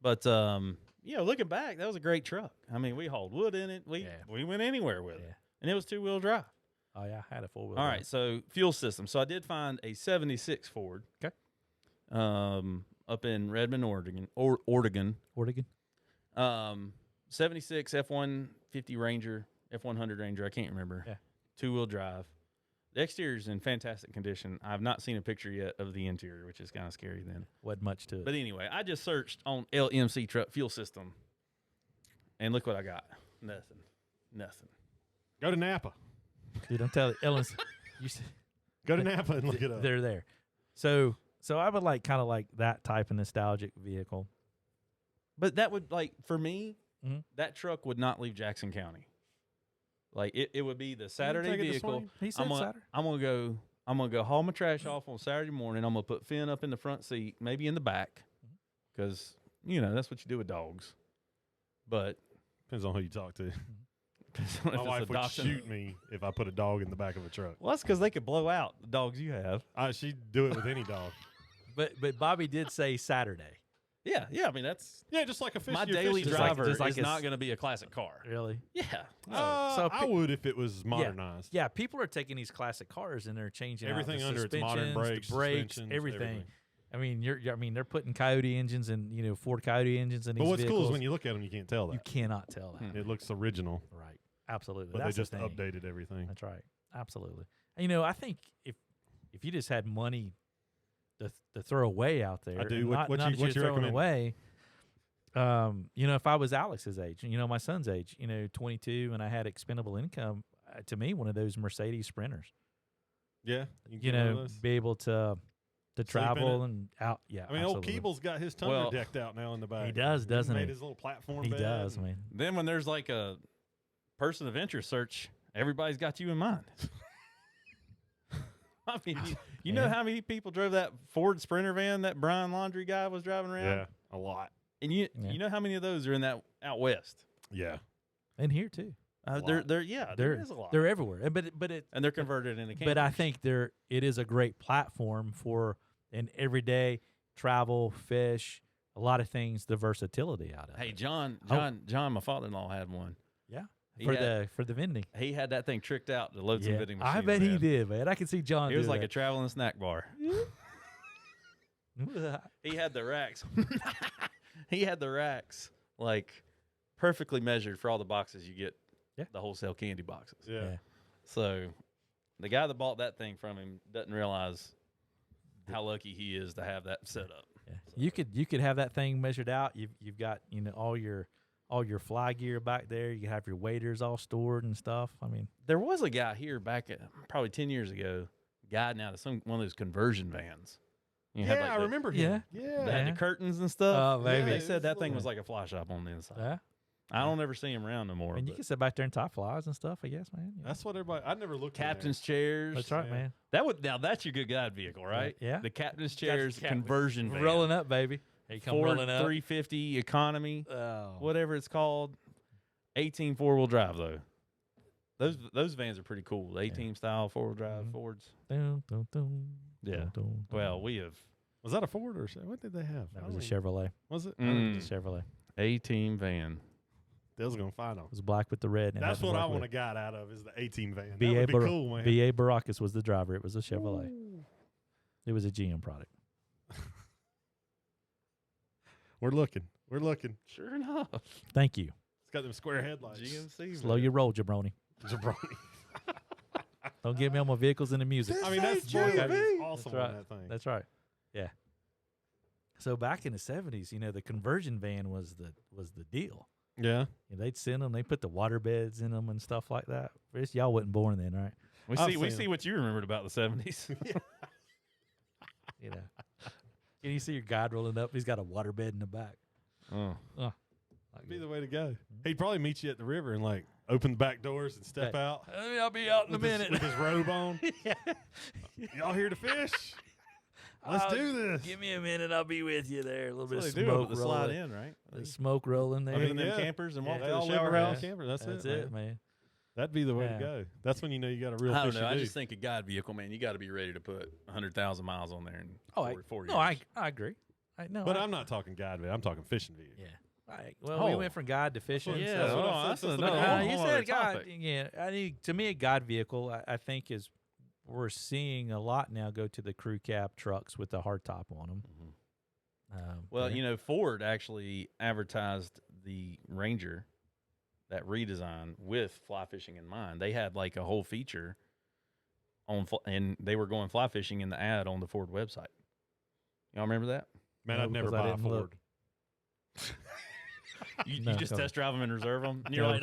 Speaker 2: But you know, looking back, that was a great truck. I mean, we hauled wood in it. We went anywhere with it.
Speaker 1: Yeah.
Speaker 2: And it was 2-wheel drive.
Speaker 1: Oh yeah, I had a 4-wheel.
Speaker 2: All right, so fuel system. So I did find a 76 Ford.
Speaker 1: Okay.
Speaker 2: Up in Redmond, Oregon. 76 F-150 Ranger, F-100 Ranger, I can't remember.
Speaker 1: Yeah.
Speaker 2: 2-wheel drive. The exterior's in fantastic condition. I've not seen a picture yet of the interior, which is kind of scary then.
Speaker 1: Wasn't much to it.
Speaker 2: But anyway, I just searched on LMC truck fuel system, and look what I got. Nothing.
Speaker 3: Go to Napa.
Speaker 1: Dude, I'm telling you, Ellen's,
Speaker 3: Go to Napa and look it up.
Speaker 1: they're there. So I would like kind of like that type of nostalgic vehicle.
Speaker 2: But that would, like, for me,
Speaker 1: Mhm.
Speaker 2: that truck would not leave Jackson County. Like, it would be the Saturday
Speaker 3: take it to
Speaker 2: vehicle.
Speaker 3: Swain?
Speaker 1: He said Saturday.
Speaker 2: I'm gonna go haul my trash off on Saturday morning. I'm gonna put Finn up in the front seat, maybe in the back, because you know that's what you do with dogs. But
Speaker 3: Depends on who you talk to.
Speaker 2: depends on if
Speaker 3: My
Speaker 2: it's
Speaker 3: wife would
Speaker 2: adoption.
Speaker 3: shoot me if I put a dog in the back of a truck.
Speaker 2: Well, that's because they could blow out the dogs you have.
Speaker 3: She'd do it with any dog.
Speaker 1: But Bobby did say Saturday.
Speaker 2: Yeah. I mean, that's
Speaker 3: Yeah, just like a fish.
Speaker 2: my
Speaker 3: your
Speaker 2: daily
Speaker 3: fishing
Speaker 1: just like-
Speaker 2: driver
Speaker 1: just like
Speaker 2: is
Speaker 1: a
Speaker 2: not
Speaker 1: s-
Speaker 2: going to be a classic car.
Speaker 1: Really?
Speaker 2: Yeah.
Speaker 1: So
Speaker 3: I would if it was modernized.
Speaker 1: Yeah, people are taking these classic cars and they're changing out
Speaker 3: Everything
Speaker 1: the
Speaker 3: under its modern
Speaker 1: suspensions, the
Speaker 3: brakes,
Speaker 1: brakes,
Speaker 3: suspensions,
Speaker 1: everything. I mean, they're putting Coyote engines and Ford Coyote engines in
Speaker 3: But
Speaker 1: these
Speaker 3: what's
Speaker 1: vehicles.
Speaker 3: cool is when you look at them, you can't tell that.
Speaker 1: you cannot tell that.
Speaker 3: It looks original,
Speaker 1: Right. Absolutely.
Speaker 3: but
Speaker 1: That's
Speaker 3: they just
Speaker 1: the thing.
Speaker 3: updated everything.
Speaker 1: That's right. Absolutely. And, I think if if you just had money to throw away out there,
Speaker 3: I do.
Speaker 1: and
Speaker 3: What
Speaker 1: not
Speaker 3: you
Speaker 1: that you're throwing
Speaker 3: recommend?
Speaker 1: away. If I was Alex's age, my son's age, 22, and I had expendable income, to me, one of those Mercedes Sprinters,
Speaker 3: Yeah, you can get one of those.
Speaker 1: be able to travel and out. Yeah,
Speaker 3: I mean, old
Speaker 1: absolutely.
Speaker 3: Keeble's got his Tundra
Speaker 2: Well,
Speaker 3: decked out now in the back.
Speaker 1: He does, doesn't
Speaker 3: made
Speaker 1: he?
Speaker 3: his little platform
Speaker 1: He
Speaker 3: bed.
Speaker 1: does, man.
Speaker 2: Then when there's like a person of interest search, everybody's got you in mind. I mean, you know how many people drove that Ford Sprinter van that Brian Laundrie guy was driving around?
Speaker 3: Yeah, a lot.
Speaker 2: And you know how many of those are in that out west?
Speaker 3: Yeah.
Speaker 1: And here too.
Speaker 2: There is a lot.
Speaker 1: They're everywhere.
Speaker 2: And they're converted into campers.
Speaker 1: But I think it is a great platform for an everyday travel, fish, a lot of things, the versatility out of
Speaker 2: Hey,
Speaker 1: it.
Speaker 2: John, my father-in-law had one.
Speaker 1: Yeah.
Speaker 2: He
Speaker 1: For the vending.
Speaker 2: He had that thing tricked out to load some vending machines.
Speaker 1: I bet he
Speaker 2: man.
Speaker 1: did, man. I can see John
Speaker 2: It was
Speaker 1: do
Speaker 2: like a
Speaker 1: that.
Speaker 2: traveling snack bar. He had the racks. He had the racks like perfectly measured for all the boxes you get.
Speaker 1: Yeah.
Speaker 2: The wholesale candy boxes.
Speaker 3: Yeah.
Speaker 2: So the guy that bought that thing from him doesn't realize how lucky he is to have that set up.
Speaker 1: Yeah. You could have that thing measured out. You've got all your fly gear back there. You have your waders all stored and stuff. I mean,
Speaker 2: There was a guy here back at, probably 10 years ago, guiding out of one of those conversion vans. You had, like,
Speaker 3: I remember him. Yeah.
Speaker 2: They had the curtains and stuff.
Speaker 1: Oh, maybe.
Speaker 2: They
Speaker 3: Yeah,
Speaker 2: said that thing
Speaker 3: absolutely.
Speaker 2: was like a fly shop on the inside.
Speaker 1: yeah.
Speaker 2: I don't ever see him around no more.
Speaker 1: And you
Speaker 2: but
Speaker 1: can sit back there and tie flies and stuff, I guess, man.
Speaker 3: That's what everybody. I never looked.
Speaker 2: captain's chairs.
Speaker 1: That's right,
Speaker 3: Yeah.
Speaker 1: man.
Speaker 2: Now that's your good guide vehicle, right?
Speaker 1: Yeah.
Speaker 2: The captain's chairs
Speaker 1: Cap-
Speaker 2: conversion van.
Speaker 1: Rolling up, baby. Hey, come
Speaker 2: Ford
Speaker 1: rolling up.
Speaker 2: 350 economy,
Speaker 1: Oh.
Speaker 2: whatever it's called. 18 4-wheel drive though. Those vans are pretty cool. The 18 style 4-wheel drive
Speaker 1: Mhm.
Speaker 2: Fords.
Speaker 1: Dun, dun, dun,
Speaker 2: Yeah.
Speaker 1: dun, dun, dun.
Speaker 2: Well, we have
Speaker 3: Was that a Ford or what did they have?
Speaker 1: That
Speaker 3: I
Speaker 1: was a
Speaker 3: don't even-
Speaker 1: Chevrolet.
Speaker 3: Was it?
Speaker 2: Mm.
Speaker 1: It was a Chevrolet.
Speaker 2: 18 van.
Speaker 3: They was gonna find them.
Speaker 1: It was black with the red. And it
Speaker 3: That's
Speaker 1: had the
Speaker 3: what I
Speaker 1: black
Speaker 3: want
Speaker 1: with-
Speaker 3: to get out of is the 18 van. That
Speaker 1: B.A.
Speaker 3: would be
Speaker 1: Bar-
Speaker 3: cool, man.
Speaker 1: B.A. Baracus was the driver. It was a Chevrolet. It was a GM product.
Speaker 3: We're looking.
Speaker 2: Sure enough.
Speaker 1: Thank you.
Speaker 3: It's got them square headlights.
Speaker 2: GMC.
Speaker 1: Slow your roll, jabroni.
Speaker 3: Jabroni.
Speaker 1: Don't get me on my vehicles and the music.
Speaker 3: I mean, that's
Speaker 2: JB.
Speaker 3: awesome
Speaker 1: That's right.
Speaker 3: on that thing.
Speaker 1: That's right. Yeah. So back in the 70s, the conversion van was the deal.
Speaker 3: Yeah.
Speaker 1: They'd send them. They put the water beds in them and stuff like that. Chris, y'all wasn't born then, right?
Speaker 2: We
Speaker 3: seen
Speaker 2: see what you remembered about the 70s.
Speaker 1: Can you see your guide rolling up? He's got a water bed in the back.
Speaker 2: Oh.
Speaker 1: Like
Speaker 3: That'd be the way to go. He'd probably meet you at the river and like open the back doors and step
Speaker 1: Hey.
Speaker 3: out
Speaker 1: I'll be out in a
Speaker 3: with his,
Speaker 1: minute.
Speaker 3: with his robe on. Y'all here to fish? Let's do this.
Speaker 1: Give me a minute. I'll be with you there. A little
Speaker 2: That's
Speaker 1: bit
Speaker 2: what
Speaker 1: of
Speaker 2: they do
Speaker 1: smoke
Speaker 2: with the slide
Speaker 1: rolling.
Speaker 2: in, right?
Speaker 1: The smoke rolling there.
Speaker 2: Get in
Speaker 3: mean,
Speaker 2: them
Speaker 3: yeah.
Speaker 2: campers and walk
Speaker 1: Yeah.
Speaker 2: to
Speaker 3: They all
Speaker 2: the
Speaker 3: live
Speaker 2: shower
Speaker 3: around
Speaker 2: house.
Speaker 3: the camper. That's
Speaker 1: That's
Speaker 3: it,
Speaker 1: it, man.
Speaker 3: That'd be the way
Speaker 1: Yeah.
Speaker 3: to go. That's when you know you got a real
Speaker 2: I don't
Speaker 3: fishy
Speaker 2: know. I
Speaker 3: dude.
Speaker 2: just think a guide vehicle, man, you got to be ready to put 100,000 miles on there in
Speaker 1: Oh,
Speaker 2: 4 years.
Speaker 1: No, I agree.
Speaker 3: But I'm not talking guide van. I'm talking fishing vehicle.
Speaker 1: Yeah. Well, we
Speaker 2: Oh.
Speaker 1: went from guide to fishing.
Speaker 3: what-
Speaker 2: Yeah,
Speaker 3: That's what I
Speaker 2: well,
Speaker 3: said.
Speaker 2: that's
Speaker 3: That's
Speaker 2: another
Speaker 3: what I-
Speaker 2: whole
Speaker 1: you
Speaker 2: other
Speaker 1: said guide.
Speaker 2: topic.
Speaker 1: Yeah, to me, a guide vehicle, I think is we're seeing a lot now go to the crew cab trucks with the hard top on them.
Speaker 2: Well, Ford actually advertised the Ranger, that redesign, with fly fishing in mind. They had like a whole feature on, and they were going fly fishing in the ad on the Ford website. Y'all remember that?
Speaker 3: Man,
Speaker 1: No,
Speaker 3: I'd never
Speaker 1: because I
Speaker 3: buy a
Speaker 1: didn't
Speaker 3: Ford.
Speaker 1: look.
Speaker 2: You
Speaker 1: No,
Speaker 2: just
Speaker 1: go.
Speaker 2: test drive them and reserve them, and you're
Speaker 1: No.
Speaker 2: like,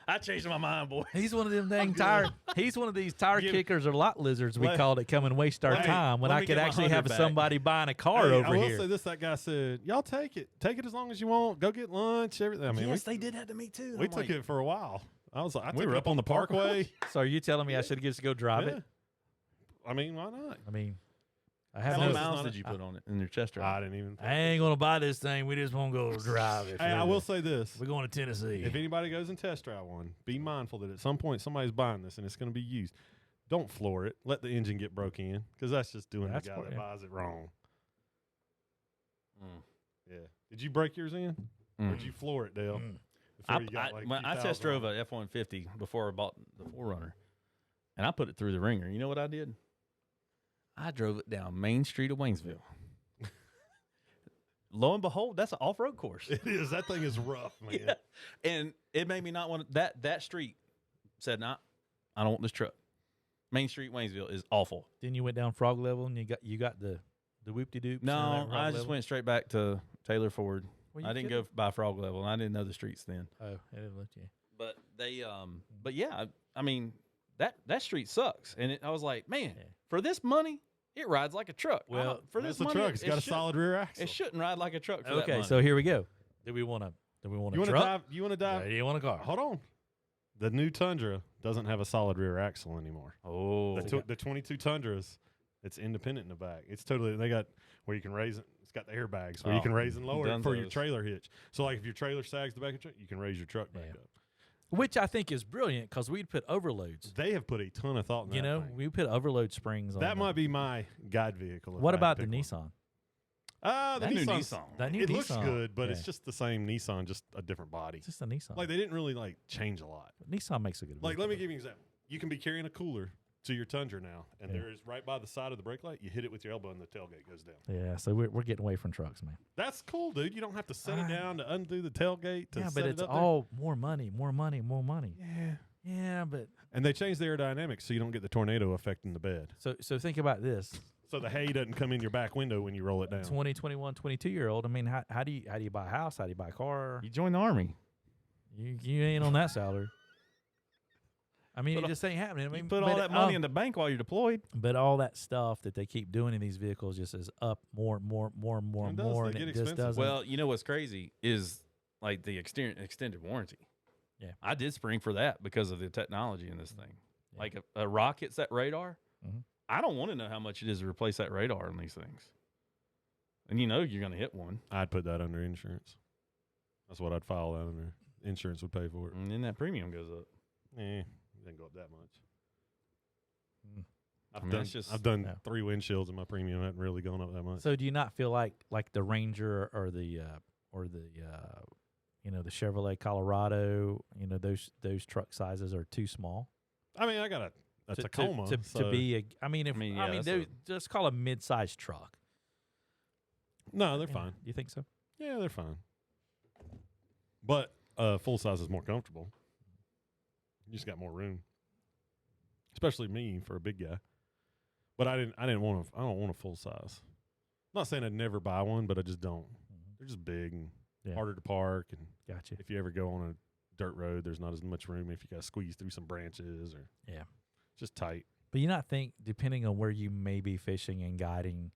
Speaker 2: I changed my mind, boy.
Speaker 1: He's one of them dang tire. He's one of these tire
Speaker 2: Give-
Speaker 1: kickers or lot lizards we
Speaker 2: Let-
Speaker 1: call it. Come and waste our
Speaker 3: let me-
Speaker 1: time when
Speaker 2: let
Speaker 1: I
Speaker 2: me
Speaker 1: could
Speaker 2: get my
Speaker 1: actually have
Speaker 2: 100 back.
Speaker 1: somebody buying a car
Speaker 3: Hey,
Speaker 1: over
Speaker 3: I will
Speaker 1: here.
Speaker 3: say this: that guy said, "Y'all take it as long as you want. Go get lunch, everything." I mean,
Speaker 2: Yes, they did that to me too.
Speaker 3: we took it for a while. I was like, I
Speaker 2: We
Speaker 3: took
Speaker 2: were
Speaker 3: it
Speaker 2: up on the
Speaker 3: Parkway.
Speaker 1: So are you telling me I should just go drive
Speaker 3: Yeah.
Speaker 1: it?
Speaker 3: I mean, why not?
Speaker 1: I mean, I
Speaker 2: How
Speaker 1: have
Speaker 2: many
Speaker 3: no-
Speaker 2: miles
Speaker 3: on
Speaker 2: did
Speaker 3: it.
Speaker 2: you put on it in your chest
Speaker 3: I
Speaker 2: drive?
Speaker 3: didn't even.
Speaker 1: I ain't gonna buy this thing. We just won't go drive it.
Speaker 3: Hey, I
Speaker 1: further.
Speaker 3: will say this:
Speaker 1: We're going to Tennessee.
Speaker 3: if anybody goes and test drive one, be mindful that at some point somebody's buying this and it's going to be used. Don't floor it. Let the engine get broke in because that's just doing
Speaker 1: That's
Speaker 3: the guy
Speaker 1: what-
Speaker 3: that
Speaker 1: yeah.
Speaker 3: buys it wrong.
Speaker 2: Mm.
Speaker 3: Yeah. Did you break yours in? Or did you floor it, Dale?
Speaker 1: Mm.
Speaker 3: Before you got, like,
Speaker 2: when I
Speaker 3: 2,000
Speaker 2: test drove
Speaker 3: on it?
Speaker 2: a F-150 before I bought the 4Runner, and I put it through the ringer. You know what I did? I drove it down Main Street of Waynesville. Lo and behold, that's an off-road course.
Speaker 3: It is. That thing is rough, man.
Speaker 2: Yeah. And it made me not want that street said, "Nah, I don't want this truck." Main Street, Waynesville is awful.
Speaker 1: Then you went down Frog Level and you got the whoop-de-doop.
Speaker 2: No, I just went straight back to Taylor Ford.
Speaker 1: Well,
Speaker 2: I didn't go by Frog Level, and I didn't know the streets then.
Speaker 1: Oh, I didn't let you.
Speaker 2: But they, but yeah, I mean, that street sucks. And I was like, man, for this money, it rides like a truck.
Speaker 1: Well,
Speaker 2: for this
Speaker 3: It's a
Speaker 2: money,
Speaker 3: truck. It's got a solid rear axle.
Speaker 2: It shouldn't ride like a truck. For that
Speaker 1: Okay,
Speaker 2: money.
Speaker 1: so here we go. Do we want a
Speaker 3: You want to
Speaker 1: truck?
Speaker 3: dive? You want to dive?
Speaker 1: Or do you want a car?
Speaker 3: Hold on. The new Tundra doesn't have a solid rear axle anymore.
Speaker 2: oh,
Speaker 3: The 22 Tundras, it's independent in the back. It's totally, they got where you can raise it. It's got the airbags where you
Speaker 2: Oh,
Speaker 3: can raise and lower it for your
Speaker 2: dunzos.
Speaker 3: trailer hitch. So, like, if your trailer sags the back of your truck, you can raise your truck back
Speaker 1: Yeah.
Speaker 3: up.
Speaker 1: Which I think is brilliant because we'd put overloads.
Speaker 3: They have put a ton of thought in
Speaker 1: You
Speaker 3: that
Speaker 1: know,
Speaker 3: thing.
Speaker 1: we put overload springs on
Speaker 3: That
Speaker 1: them.
Speaker 3: might be my guide vehicle. if
Speaker 1: What
Speaker 3: I had to
Speaker 1: about the
Speaker 3: pick one.
Speaker 1: Nissan?
Speaker 3: The
Speaker 2: that new
Speaker 3: Nissan's-
Speaker 2: Nissan.
Speaker 1: That new
Speaker 3: It
Speaker 1: Nissan.
Speaker 3: looks good, but it's
Speaker 1: Yeah.
Speaker 3: just the same Nissan, just a different body.
Speaker 1: It's just a Nissan.
Speaker 3: Like, they didn't really, like, change a lot.
Speaker 1: Nissan makes a good
Speaker 3: Like,
Speaker 1: vehicle.
Speaker 3: let me give you an example. You can be carrying a cooler to your Tundra now, and
Speaker 1: Yeah.
Speaker 3: there is right by the side of the brake light. You hit it with your elbow, and the tailgate goes down.
Speaker 1: Yeah, so we're getting away from trucks, man.
Speaker 3: That's cool, dude. You don't have to set it down to undo the tailgate. To
Speaker 1: Yeah,
Speaker 3: set
Speaker 1: but
Speaker 3: it
Speaker 1: it's
Speaker 3: up there.
Speaker 1: all more money, more money, more money.
Speaker 3: Yeah.
Speaker 1: Yeah, but
Speaker 3: And they changed the aerodynamics so you don't get the tornado effect in the bed.
Speaker 1: so think about this.
Speaker 3: So the hay doesn't come in your back window when you roll it down.
Speaker 1: 20, 21, 22-year-old. I mean, how do you buy a house? How do you buy a car?
Speaker 2: You join the army.
Speaker 1: You ain't on that salary. I mean,
Speaker 2: Put
Speaker 1: it just ain't happening. I mean,
Speaker 2: Put all that money in the bank while you're deployed.
Speaker 1: But all that stuff that they keep doing in these vehicles just is up more,
Speaker 3: It does.
Speaker 1: and more,
Speaker 3: They
Speaker 1: and
Speaker 3: get
Speaker 1: it just
Speaker 3: expensive.
Speaker 1: doesn't.
Speaker 2: Well, you know what's crazy is like the extended warranty.
Speaker 1: Yeah.
Speaker 2: I did spring for that because of the technology in this thing.
Speaker 1: Yeah.
Speaker 2: Like a rock hits that radar.
Speaker 1: Mhm.
Speaker 2: I don't want to know how much it is to replace that radar on these things. And you know you're going to hit one.
Speaker 3: I'd put that under insurance. That's what I'd file that under. Insurance would pay for it.
Speaker 2: And then that premium goes up.
Speaker 3: It didn't go up that much.
Speaker 1: Mm.
Speaker 3: I've done
Speaker 1: Yeah.
Speaker 3: 3 windshields and my premium hasn't really gone up that much.
Speaker 1: So do you not feel like the Ranger or the the Chevrolet Colorado, those truck sizes are too small?
Speaker 3: I mean, I got a
Speaker 1: to-
Speaker 3: Tacoma.
Speaker 1: to
Speaker 3: so-
Speaker 1: be a. I mean,
Speaker 2: yeah,
Speaker 1: they just call a mid-sized truck.
Speaker 3: No, they're
Speaker 1: Yeah.
Speaker 3: fine.
Speaker 1: You think so?
Speaker 3: Yeah, they're fine. But full size is more comfortable. You just got more room. Especially me for a big guy. But I don't want a full size. I'm not saying I'd never buy one, but I just don't. They're just big and
Speaker 1: Yeah.
Speaker 3: harder to park, and
Speaker 1: Gotcha.
Speaker 3: if you ever go on a dirt road, there's not as much room if you got to squeeze through some branches or
Speaker 1: Yeah.
Speaker 3: just tight.
Speaker 1: But you not think, depending on where you may be fishing and guiding,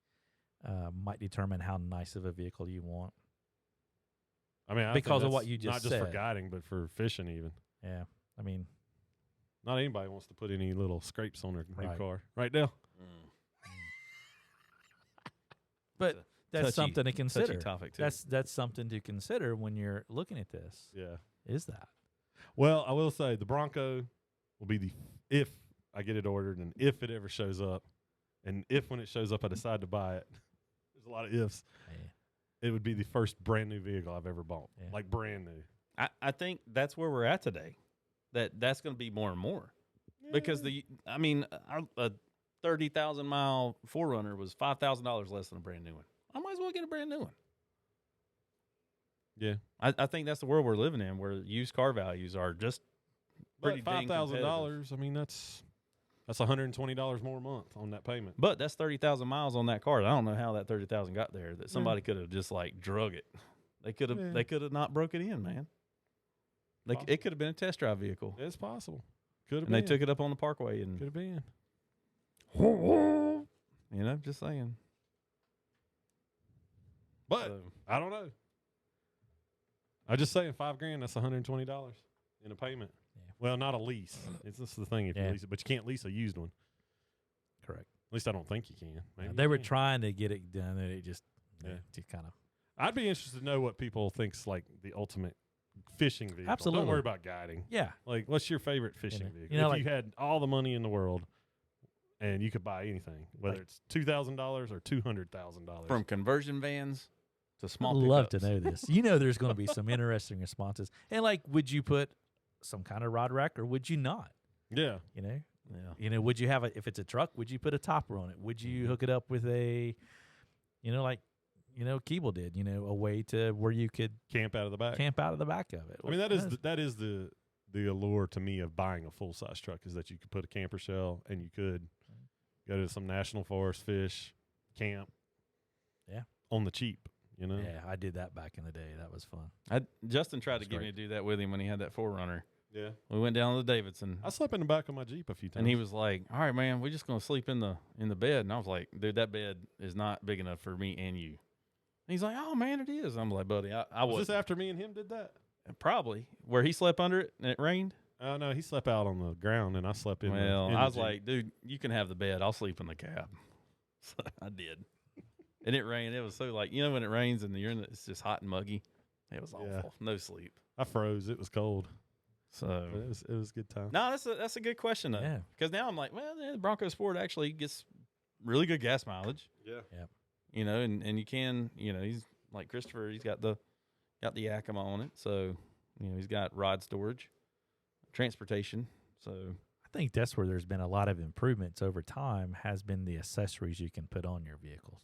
Speaker 1: might determine how nice of a vehicle you want.
Speaker 3: I mean, I think
Speaker 1: Because of what
Speaker 3: that's
Speaker 1: you just
Speaker 3: not just for
Speaker 1: said.
Speaker 3: guiding, but for fishing even.
Speaker 1: Yeah. I mean,
Speaker 3: Not anybody wants to put any little scrapes on their new
Speaker 1: Right.
Speaker 3: car, right now.
Speaker 1: but that's
Speaker 2: touchy-
Speaker 1: something to consider.
Speaker 2: Touchy topic too.
Speaker 1: That's something to consider when you're looking at this.
Speaker 3: Yeah.
Speaker 1: Is that?
Speaker 3: Well, I will say the Bronco will be if I get it ordered and if it ever shows up, and if when it shows up I decide to buy it. There's a lot of ifs.
Speaker 1: Yeah.
Speaker 3: It would be the first brand new vehicle I've ever bought,
Speaker 1: Yeah.
Speaker 3: like brand new.
Speaker 2: I think that's where we're at today. That's going to be more and more because a 30,000 mile 4Runner was $5,000 less than a brand new one. I might as well get a brand new one.
Speaker 3: Yeah,
Speaker 2: I think that's the world we're living in, where used car values are just pretty
Speaker 3: but
Speaker 2: dang competitive.
Speaker 3: $5,000. I mean, that's $120 more a month on that payment.
Speaker 2: But that's 30,000 miles on that car. I don't know how that 30,000 got there. That somebody could have just like drug it. They could have.
Speaker 3: Yeah.
Speaker 2: They could have not broke it in, man.
Speaker 3: Possible.
Speaker 2: It could have been a test drive vehicle,
Speaker 3: It's possible. Could have
Speaker 2: and
Speaker 3: been.
Speaker 2: they took it up on the parkway and
Speaker 3: Could have been.
Speaker 2: just saying.
Speaker 3: But
Speaker 2: So,
Speaker 3: I don't know. I just saying $5,000. That's $120 in a payment.
Speaker 1: Yeah.
Speaker 3: Well, not a lease. It's just the thing if
Speaker 1: Yeah.
Speaker 3: you lease it, but you can't lease a used one.
Speaker 1: Correct.
Speaker 3: At least I don't think you can. Maybe
Speaker 1: They
Speaker 3: you
Speaker 1: were
Speaker 3: can.
Speaker 1: trying to get it done, and it just kind of.
Speaker 3: I'd be interested to know what people think's like the ultimate fishing vehicle.
Speaker 1: Absolutely.
Speaker 3: Don't worry about guiding.
Speaker 1: Yeah.
Speaker 3: Like, what's your favorite fishing
Speaker 1: know-
Speaker 3: vehicle?
Speaker 1: you know,
Speaker 3: if
Speaker 1: like-
Speaker 3: you had all the money in the world and you could buy anything, whether
Speaker 1: Like-
Speaker 3: it's $2,000 or $200,000.
Speaker 2: from conversion vans to
Speaker 1: I'd
Speaker 2: small.
Speaker 1: love to
Speaker 2: pickups.
Speaker 1: know this. There's going to be some interesting responses. And like, would you put some kind of rod rack or would you not?
Speaker 3: Yeah.
Speaker 2: Yeah.
Speaker 1: Would you have if it's a truck, would you put a topper on it? Would you hook it up with a, Keeble did, a way to where you could
Speaker 3: Camp out of the back.
Speaker 1: camp out of the back of it?
Speaker 3: I mean, that is the the allure to me of buying a full size truck is that you could put a camper shell and you could go to some national forest, fish, camp.
Speaker 1: Yeah.
Speaker 3: On the cheap, you know?
Speaker 1: Yeah, I did that back in the day. That was fun.
Speaker 2: Justin tried to get
Speaker 1: great.
Speaker 2: me to do that with him when he had that 4Runner.
Speaker 3: Yeah.
Speaker 2: We went down to the Davidson.
Speaker 3: I slept in the back of my Jeep a few times.
Speaker 2: And he was like, "All right, man, we're just gonna sleep in the bed." And I was like, "Dude, that bed is not big enough for me and you." And he's like, "Oh man, it is." I'm like, "Buddy, I
Speaker 3: was
Speaker 2: was
Speaker 3: this after me and him did that?
Speaker 2: probably where he slept under it and it rained."
Speaker 3: Oh no, he slept out on the ground and I slept in.
Speaker 2: Well,
Speaker 3: in
Speaker 2: I
Speaker 3: the
Speaker 2: was
Speaker 3: Jeep.
Speaker 2: like, "Dude, you can have the bed. I'll sleep in the cab." So I did, and it rained. It was so like when it rains and it's just hot and muggy. It was awful.
Speaker 3: Yeah.
Speaker 2: No sleep.
Speaker 3: I froze. It was cold.
Speaker 2: So
Speaker 3: But it was a good time.
Speaker 2: no, that's a good question though.
Speaker 1: Yeah.
Speaker 2: Because now I'm like, well, the Bronco Sport actually gets really good gas mileage.
Speaker 3: Yeah.
Speaker 2: And you can, he's like Christopher. He's got the Yakima on it, so he's got rod storage, transportation. So
Speaker 1: I think that's where there's been a lot of improvements over time. Has been the accessories you can put on your vehicles.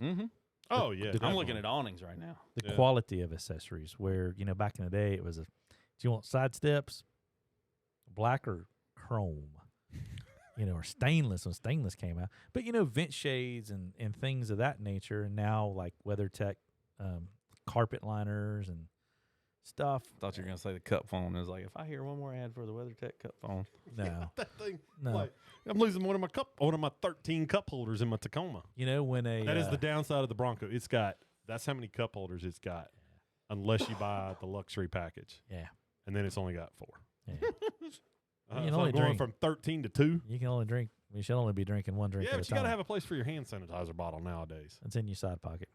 Speaker 3: Oh yeah.
Speaker 2: I'm looking at awnings right now.
Speaker 1: The
Speaker 3: Yeah.
Speaker 1: quality of accessories, where back in the day it was do you want side steps, black or chrome, or stainless when stainless came out. But vent shades and things of that nature, and now like WeatherTech carpet liners and stuff.
Speaker 2: Thought you were gonna say the cup phone. I was like, if I hear one more ad for the WeatherTech cup phone,
Speaker 1: No,
Speaker 3: that thing.
Speaker 1: no.
Speaker 3: Like, I'm losing one of my 13 cup holders in my Tacoma.
Speaker 1: When
Speaker 3: That is the downside of the Bronco. That's how many cup holders it's got, unless you buy the luxury package.
Speaker 1: Yeah.
Speaker 3: And then it's only got 4.
Speaker 1: Yeah.
Speaker 3: It's
Speaker 1: can
Speaker 3: like
Speaker 1: only
Speaker 3: going
Speaker 1: drink-
Speaker 3: from 13 to 2.
Speaker 1: You can only drink. You should only be drinking one drink
Speaker 3: Yeah,
Speaker 1: at
Speaker 3: but
Speaker 1: a
Speaker 3: you
Speaker 1: time.
Speaker 3: got to have a place for your hand sanitizer bottle nowadays.
Speaker 1: It's in your side pocket.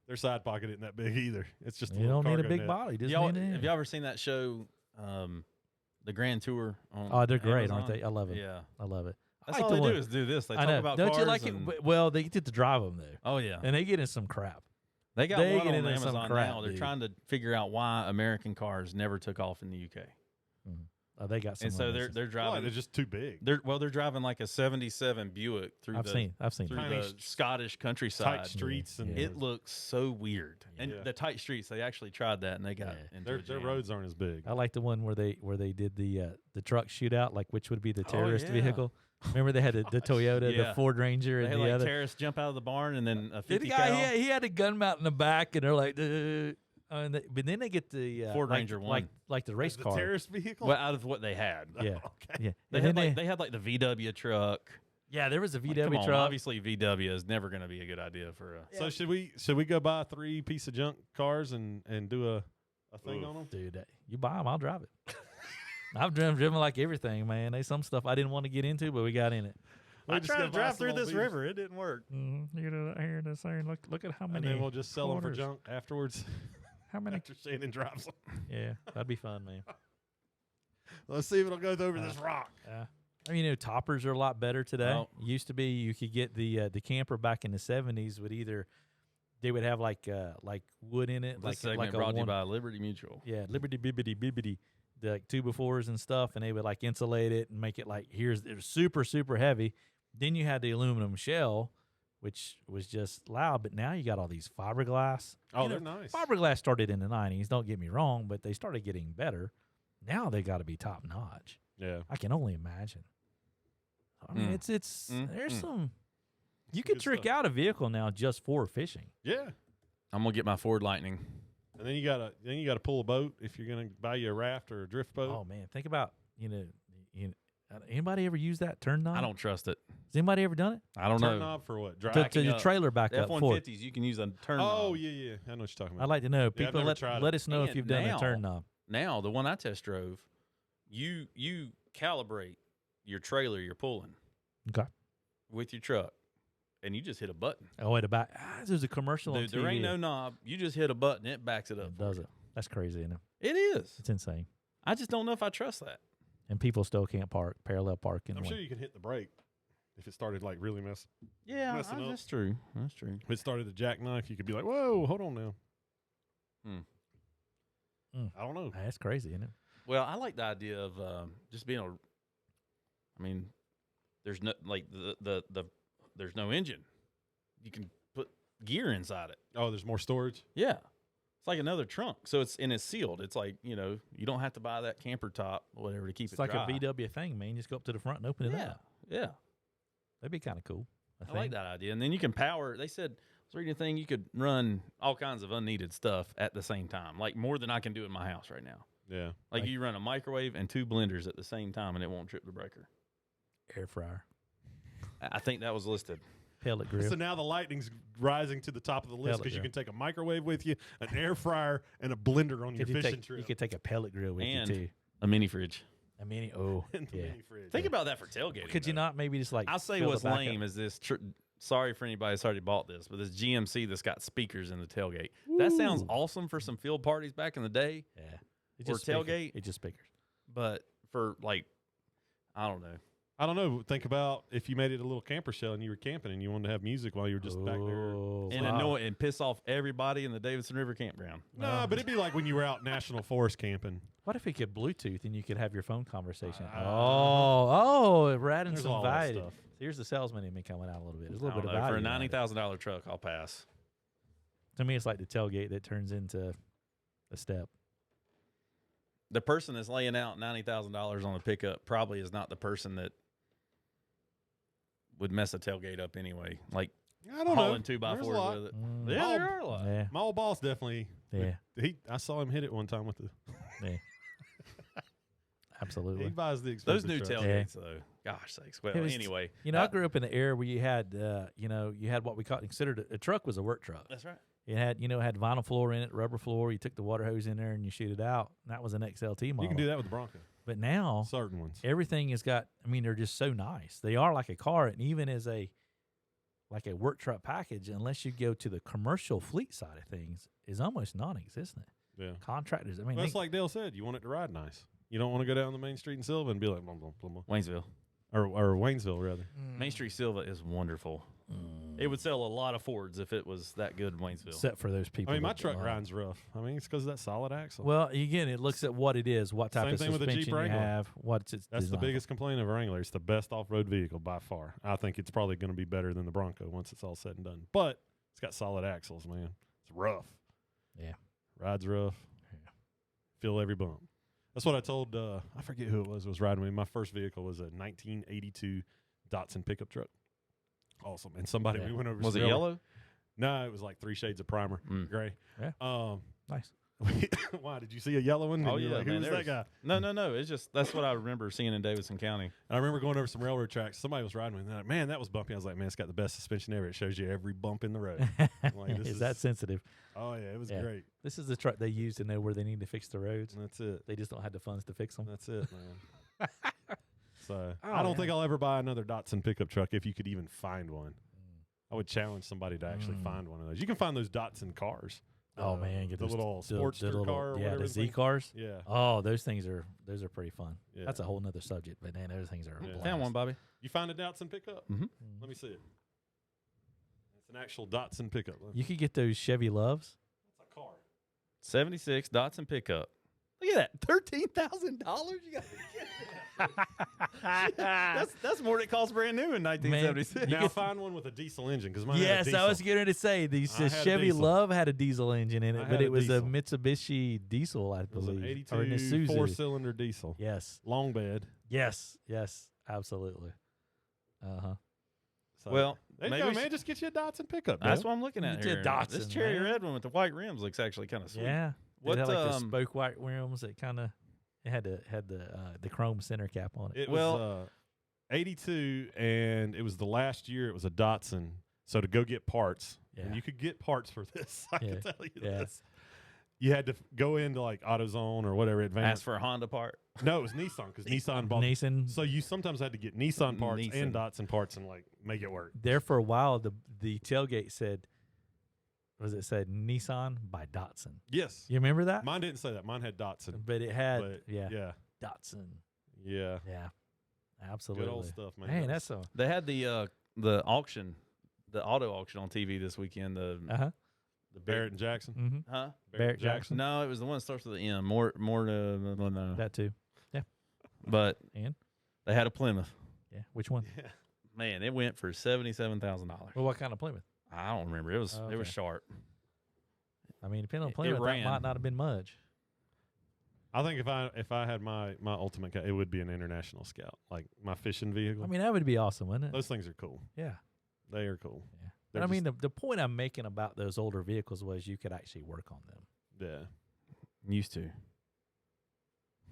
Speaker 3: Their side pocket isn't that big either. It's just a
Speaker 1: You
Speaker 3: little
Speaker 1: don't need a
Speaker 3: cargo
Speaker 1: big
Speaker 3: net.
Speaker 1: body. Just
Speaker 2: y'all,
Speaker 1: need it.
Speaker 2: have y'all ever seen that show, the Grand Tour? On
Speaker 1: Oh, they're great, aren't
Speaker 2: Amazon?
Speaker 1: they? I love it.
Speaker 2: Yeah,
Speaker 1: I love it.
Speaker 2: that's
Speaker 1: I like
Speaker 2: all
Speaker 1: the
Speaker 2: they
Speaker 1: one-
Speaker 2: do is do this. They
Speaker 1: I
Speaker 2: talk
Speaker 1: know.
Speaker 2: about
Speaker 1: Don't
Speaker 2: cars.
Speaker 1: you like it?
Speaker 2: and-
Speaker 1: Well, they get to drive them though,
Speaker 2: Oh yeah,
Speaker 1: and they get in some crap.
Speaker 2: they got
Speaker 1: they
Speaker 2: one
Speaker 1: get
Speaker 2: on
Speaker 1: into some
Speaker 2: Amazon
Speaker 1: crap,
Speaker 2: now. They're
Speaker 1: dude.
Speaker 2: trying to figure out why American cars never took off in the UK,
Speaker 1: They got some.
Speaker 2: and so
Speaker 1: limits.
Speaker 2: they're
Speaker 3: Why?
Speaker 2: driving.
Speaker 3: They're just too big.
Speaker 2: They're driving like a '77 Buick through
Speaker 1: I've
Speaker 2: the
Speaker 1: seen
Speaker 2: through
Speaker 3: Tiny
Speaker 2: the Scottish countryside.
Speaker 3: Tight streets and
Speaker 1: Yeah.
Speaker 2: It looks so weird, and
Speaker 3: Yeah.
Speaker 2: the tight streets. They actually tried that, and they got
Speaker 1: Yeah.
Speaker 2: into
Speaker 3: their
Speaker 2: a jam.
Speaker 3: roads aren't as big.
Speaker 1: I like the one where they did the truck shootout, like which would be the terrorist
Speaker 2: yeah.
Speaker 1: vehicle. Remember they had the Toyota,
Speaker 2: Yeah.
Speaker 1: the Ford Ranger,
Speaker 2: They
Speaker 1: and
Speaker 2: had
Speaker 1: the
Speaker 2: like
Speaker 1: other.
Speaker 2: terrorists jump out of the barn, and then a
Speaker 1: The
Speaker 2: 50
Speaker 1: guy
Speaker 2: cal.
Speaker 1: he had a gun mount in the back, and they're like, but then they get the
Speaker 2: Ford
Speaker 1: like,
Speaker 2: Ranger
Speaker 1: like
Speaker 2: one.
Speaker 1: like the race
Speaker 3: the
Speaker 1: car.
Speaker 3: terrorist vehicle.
Speaker 2: Well, out of what they had.
Speaker 1: Yeah,
Speaker 3: Okay.
Speaker 1: yeah.
Speaker 2: They
Speaker 1: And
Speaker 2: had
Speaker 1: then
Speaker 2: like they had like the VW truck.
Speaker 1: yeah, there was a
Speaker 2: Like,
Speaker 1: VW
Speaker 2: come on,
Speaker 1: truck.
Speaker 2: obviously VW is never going to be a good idea for a.
Speaker 3: So should we go buy 3 piece of junk cars and do a thing
Speaker 2: Oof.
Speaker 3: on them?
Speaker 1: Dude, you buy them, I'll drive it. I've driven like everything, man. There's some stuff I didn't want to get into, but we got in it.
Speaker 2: I tried to drive through this river. It didn't work.
Speaker 1: You know, here, this there. Look at how
Speaker 3: And
Speaker 1: many.
Speaker 3: then we'll just sell them for
Speaker 1: quarters.
Speaker 3: junk afterwards.
Speaker 1: How many?
Speaker 3: After Shannon drives them.
Speaker 1: Yeah, that'd be fun, man.
Speaker 3: Let's see if it'll go over this rock.
Speaker 1: I mean, toppers are a lot better today.
Speaker 2: Oh.
Speaker 1: Used to be you could get the camper back in the 70s would either they would have like wood in it,
Speaker 2: This
Speaker 1: like
Speaker 2: segment
Speaker 1: a
Speaker 2: brought to you
Speaker 1: one,
Speaker 2: by Liberty Mutual.
Speaker 1: yeah, Liberty Bibbity, the like 2x4s and stuff, and they would like insulate it and make it like it was super heavy. Then you had the aluminum shell, which was just loud, but now you got all these fiberglass.
Speaker 3: Oh,
Speaker 1: You know,
Speaker 3: they're nice.
Speaker 1: Fiberglass started in the 90s. Don't get me wrong, but they started getting better. Now they got to be top notch.
Speaker 3: Yeah.
Speaker 1: I can only imagine. I mean,
Speaker 2: Mm.
Speaker 1: it's there's some. You
Speaker 3: Good
Speaker 1: could trick
Speaker 3: stuff.
Speaker 1: out a vehicle now just for fishing.
Speaker 3: Yeah.
Speaker 2: I'm gonna get my Ford Lightning.
Speaker 3: And then you gotta pull a boat if you're gonna buy you a raft or a drift boat.
Speaker 1: Oh man, think about anybody ever use that turn knob?
Speaker 2: I don't trust it.
Speaker 1: Has anybody ever done it?
Speaker 2: I don't
Speaker 3: Turn
Speaker 2: know.
Speaker 3: knob for what?
Speaker 1: To
Speaker 3: Drive.
Speaker 1: your
Speaker 2: up.
Speaker 1: trailer back
Speaker 2: The
Speaker 1: up for it.
Speaker 2: F-150s, you can use a turn
Speaker 3: Oh
Speaker 2: knob.
Speaker 3: yeah. I know what you're talking about.
Speaker 1: I'd like to know.
Speaker 3: I've
Speaker 1: People
Speaker 3: never tried
Speaker 1: let
Speaker 3: it.
Speaker 1: us know if
Speaker 2: And
Speaker 1: you've done a
Speaker 2: now-
Speaker 1: turn knob.
Speaker 2: Now, the one I test drove, you calibrate your trailer you're pulling
Speaker 1: Okay.
Speaker 2: with your truck, and you just hit a button.
Speaker 1: Oh, wait, about there's a commercial on
Speaker 2: Dude,
Speaker 1: TV.
Speaker 2: there ain't no knob. You just hit a button, it backs it up.
Speaker 1: It does it. That's crazy, isn't it?
Speaker 2: It is.
Speaker 1: It's insane.
Speaker 2: I just don't know if I trust that.
Speaker 1: And people still can't park parallel parking.
Speaker 3: I'm sure you can hit the brake if it started like really messing.
Speaker 2: Yeah,
Speaker 3: Messing up.
Speaker 2: that's true. That's true.
Speaker 3: If it started a jackknife, you could be like, "Whoa, hold on now." I don't know.
Speaker 1: That's crazy, isn't it?
Speaker 2: Well, I like the idea of just being I mean, there's no like there's no engine. You can put gear inside it.
Speaker 3: Oh, there's more storage.
Speaker 2: Yeah. It's like another trunk. So it's sealed. It's like, you don't have to buy that camper top or whatever to keep
Speaker 1: It's
Speaker 2: it
Speaker 1: like
Speaker 2: dry.
Speaker 1: a VW thing, man. You just go up to the front and open it up.
Speaker 2: Yeah.
Speaker 1: That'd be kind of cool.
Speaker 2: I like that idea. And then you can power. They said, I was reading a thing, you could run all kinds of unneeded stuff at the same time, like more than I can do in my house right now.
Speaker 3: Yeah.
Speaker 2: Like you run a microwave and 2 blenders at the same time, and it won't trip the breaker.
Speaker 1: Air fryer.
Speaker 2: I think that was listed.
Speaker 1: Pellet grill.
Speaker 3: So now the lightning's rising to the top of the list because you can take a microwave with you, an air fryer, and a blender on your fishing trip.
Speaker 1: You could take a pellet grill with
Speaker 2: And
Speaker 1: you, too.
Speaker 2: a mini fridge.
Speaker 1: A mini,
Speaker 3: And the mini fridge.
Speaker 2: Think about that for tailgating.
Speaker 1: Could you not maybe just like
Speaker 2: I'll say
Speaker 1: fill
Speaker 2: what's
Speaker 1: the back
Speaker 2: lame
Speaker 1: up?
Speaker 2: is this. Sorry for anybody that's already bought this, but this GMC that's got speakers in the tailgate. That sounds awesome for some field parties back in the day.
Speaker 1: Yeah.
Speaker 2: Or tailgate.
Speaker 1: It's just speakers.
Speaker 2: But for like, I don't know.
Speaker 3: Think about if you made it a little camper shell and you were camping and you wanted to have music while you were just back there.
Speaker 2: And annoy and piss off everybody in the Davidson River campground.
Speaker 3: No, but it'd be like when you were out national forest camping.
Speaker 1: What if it could Bluetooth and you could have your phone conversation? We're adding
Speaker 3: There's
Speaker 1: some
Speaker 3: all that
Speaker 1: variety.
Speaker 3: stuff.
Speaker 1: Here's the salesman in me coming out a little bit. There's a little bit of
Speaker 2: For
Speaker 1: value.
Speaker 2: a
Speaker 1: in it.
Speaker 2: $90,000 truck, I'll pass.
Speaker 1: To me, it's like the tailgate that turns into a step.
Speaker 2: The person that's laying out $90,000 on a pickup probably is not the person that would mess a tailgate up anyway. Like
Speaker 3: I don't know.
Speaker 2: hauling 2x4s
Speaker 3: There's a lot.
Speaker 2: with it.
Speaker 1: Yeah,
Speaker 2: there are a lot.
Speaker 1: Yeah.
Speaker 3: My old boss definitely.
Speaker 1: Yeah.
Speaker 3: I saw him hit it one time with the.
Speaker 1: Yeah. Absolutely.
Speaker 3: He buys the
Speaker 2: Those
Speaker 3: expensive
Speaker 2: new
Speaker 3: truck.
Speaker 2: tailgates, though. Gosh sakes. Well,
Speaker 1: It was-
Speaker 2: anyway.
Speaker 1: I grew up in an era where you had, you had what we considered a truck was a work truck.
Speaker 2: That's right.
Speaker 1: It had, had vinyl floor in it, rubber floor. You took the water hose in there and you shoot it out. And that was an XLT model.
Speaker 3: You can do that with the Bronco.
Speaker 1: But now
Speaker 3: Certain ones.
Speaker 1: everything has got. They're just so nice. They are like a car, and even as a work truck package, unless you go to the commercial fleet side of things, is almost non-existent.
Speaker 3: Yeah.
Speaker 1: Contractors.
Speaker 3: Well, that's like Dale said. You want it to ride nice. You don't want to go down the main street in Silva and be like, blum, blum, blum, blum.
Speaker 2: Waynesville.
Speaker 3: Or Waynesville, rather.
Speaker 2: Main Street Silva is wonderful. It would sell a lot of Fords if it was that good in Waynesville.
Speaker 1: except for those people.
Speaker 3: I mean, my
Speaker 1: that
Speaker 3: truck
Speaker 1: love-
Speaker 3: rides rough. I mean, it's because of that solid axle.
Speaker 1: Well, again, it looks at what it is, what type
Speaker 3: Same
Speaker 1: of
Speaker 3: thing with the Jeep
Speaker 1: suspension you
Speaker 3: Wrangler.
Speaker 1: have, what's its
Speaker 3: That's the
Speaker 1: design.
Speaker 3: biggest complaint of a Wrangler. It's the best off-road vehicle by far. I think it's probably going to be better than the Bronco once it's all said and done. But it's got solid axles, man. It's rough.
Speaker 1: Yeah.
Speaker 3: Rides rough.
Speaker 1: Yeah.
Speaker 3: Feel every bump. That's what I told, I forget who it was riding with me. My first vehicle was a 1982 Datsun pickup truck. Awesome. And somebody,
Speaker 1: Yeah.
Speaker 3: we went over.
Speaker 2: Was it
Speaker 3: Spillway.
Speaker 2: yellow?
Speaker 3: No, it was like 3 shades of primer, gray.
Speaker 1: Yeah. Nice.
Speaker 3: Why, did you see a yellow one?
Speaker 2: Oh,
Speaker 3: And you're
Speaker 2: yeah.
Speaker 3: like,
Speaker 2: Man,
Speaker 3: who's that guy?
Speaker 2: No. It's just that's what I remember seeing in Davidson County.
Speaker 3: And I remember going over some railroad tracks. Somebody was riding with me. And they're like, man, that was bumpy. I was like, man, it's got the best suspension ever. It shows you every bump in the road. Like, this
Speaker 1: is that sensitive?
Speaker 3: Oh, yeah, it was
Speaker 1: Yeah.
Speaker 3: great.
Speaker 1: This is the truck they use to know where they need to fix the roads.
Speaker 3: And that's it.
Speaker 1: They just don't have the funds to fix them.
Speaker 3: That's it, man. So I don't think I'll ever buy another Datsun pickup truck if you could even find one. I would challenge somebody to actually find one of those. You can find those Datsun cars.
Speaker 1: Oh man, get
Speaker 3: the
Speaker 1: those,
Speaker 3: little
Speaker 1: the
Speaker 3: Sportster
Speaker 1: little,
Speaker 3: car or
Speaker 1: yeah,
Speaker 3: whatever
Speaker 1: the
Speaker 3: it's
Speaker 1: Z
Speaker 3: like.
Speaker 1: cars.
Speaker 3: Yeah.
Speaker 1: Oh, those things are pretty fun.
Speaker 3: Yeah.
Speaker 1: That's a whole nother subject, but man, those things are.
Speaker 3: Yeah.
Speaker 1: a
Speaker 2: Found one,
Speaker 1: blast.
Speaker 2: Bobby.
Speaker 3: You find a Datsun pickup?
Speaker 2: Mhm.
Speaker 3: Let me see it. It's an actual Datsun pickup.
Speaker 1: You could get those Chevy Loves.
Speaker 3: It's a car.
Speaker 2: 76 Datsun pickup. Look at that, $13,000. You got that's more than it cost brand new in 1976.
Speaker 3: Now find one with a diesel engine because mine had a
Speaker 1: Yes,
Speaker 3: diesel.
Speaker 1: I was getting to say these
Speaker 3: I had a
Speaker 1: Chevy
Speaker 3: diesel.
Speaker 1: Love had a diesel engine in
Speaker 3: I
Speaker 1: it,
Speaker 3: had
Speaker 1: but
Speaker 3: a
Speaker 1: it was a
Speaker 3: diesel.
Speaker 1: Mitsubishi diesel, I
Speaker 3: It was
Speaker 1: believe,
Speaker 3: an
Speaker 1: or an
Speaker 3: 82
Speaker 1: Isuzu.
Speaker 3: 4-cylinder diesel.
Speaker 1: Yes,
Speaker 3: Long bed.
Speaker 1: yes, absolutely.
Speaker 3: So,
Speaker 2: Well,
Speaker 3: there you
Speaker 2: maybe
Speaker 3: go,
Speaker 2: we
Speaker 3: man.
Speaker 2: should-
Speaker 3: Just get you a Datsun pickup.
Speaker 2: That's
Speaker 3: Dale.
Speaker 2: what I'm looking at
Speaker 1: It's a
Speaker 2: here.
Speaker 1: Datsun,
Speaker 2: This cherry
Speaker 1: man.
Speaker 2: red one with the white rims looks actually kind of sweet.
Speaker 1: Yeah,
Speaker 2: What,
Speaker 1: it had like the
Speaker 2: um,
Speaker 1: spoke white rims. It kind of it had the chrome center cap on it.
Speaker 3: It
Speaker 2: Well-
Speaker 3: was 82, and it was the last year. It was a Datsun. So to go get parts, and
Speaker 1: Yeah.
Speaker 3: you could get parts for this. I
Speaker 1: Yeah.
Speaker 3: can tell you
Speaker 1: Yeah.
Speaker 3: this. You had to go into like AutoZone or whatever
Speaker 2: Ask
Speaker 3: advanced.
Speaker 2: for a Honda part.
Speaker 3: No, it was Nissan because Nissan bought.
Speaker 1: Nissan.
Speaker 3: So you sometimes had to get Nissan parts
Speaker 2: Nissan.
Speaker 3: and Datsun parts and like make it work.
Speaker 1: There for a while, the tailgate said, said Nissan by Datsun.
Speaker 3: Yes.
Speaker 1: You remember that?
Speaker 3: Mine didn't say that. Mine had Datsun.
Speaker 1: But it had
Speaker 3: But
Speaker 1: yeah Datsun.
Speaker 3: Yeah.
Speaker 1: Yeah, absolutely.
Speaker 3: Good old stuff, man.
Speaker 1: Man, that's a
Speaker 2: They had the auction, the auto auction on TV this weekend. The
Speaker 3: the Barrett and Jackson.
Speaker 1: Mm-hmm.
Speaker 2: huh?
Speaker 1: Barrett Jackson.
Speaker 2: No, it was the one that starts with an M. More. No.
Speaker 1: That too. Yeah.
Speaker 2: But
Speaker 1: And
Speaker 2: they had a Plymouth.
Speaker 1: yeah, which one?
Speaker 3: Yeah.
Speaker 2: Man, it went for $77,000.
Speaker 1: Well, what kind of Plymouth?
Speaker 2: I don't remember. It was
Speaker 1: Oh,
Speaker 2: it was
Speaker 1: okay.
Speaker 2: sharp.
Speaker 1: I mean, depending on
Speaker 2: It
Speaker 1: Plymouth, that
Speaker 2: ran.
Speaker 1: might not have been much.
Speaker 3: I think if I had my ultimate cat, it would be an International Scout, like my fishing vehicle.
Speaker 1: I mean, that would be awesome, wouldn't it?
Speaker 3: Those things are cool.
Speaker 1: Yeah.
Speaker 3: They are cool.
Speaker 1: Yeah.
Speaker 3: They're
Speaker 1: But I mean, the point I'm making about those older vehicles was you could actually work on them.
Speaker 3: Yeah.
Speaker 2: Used to.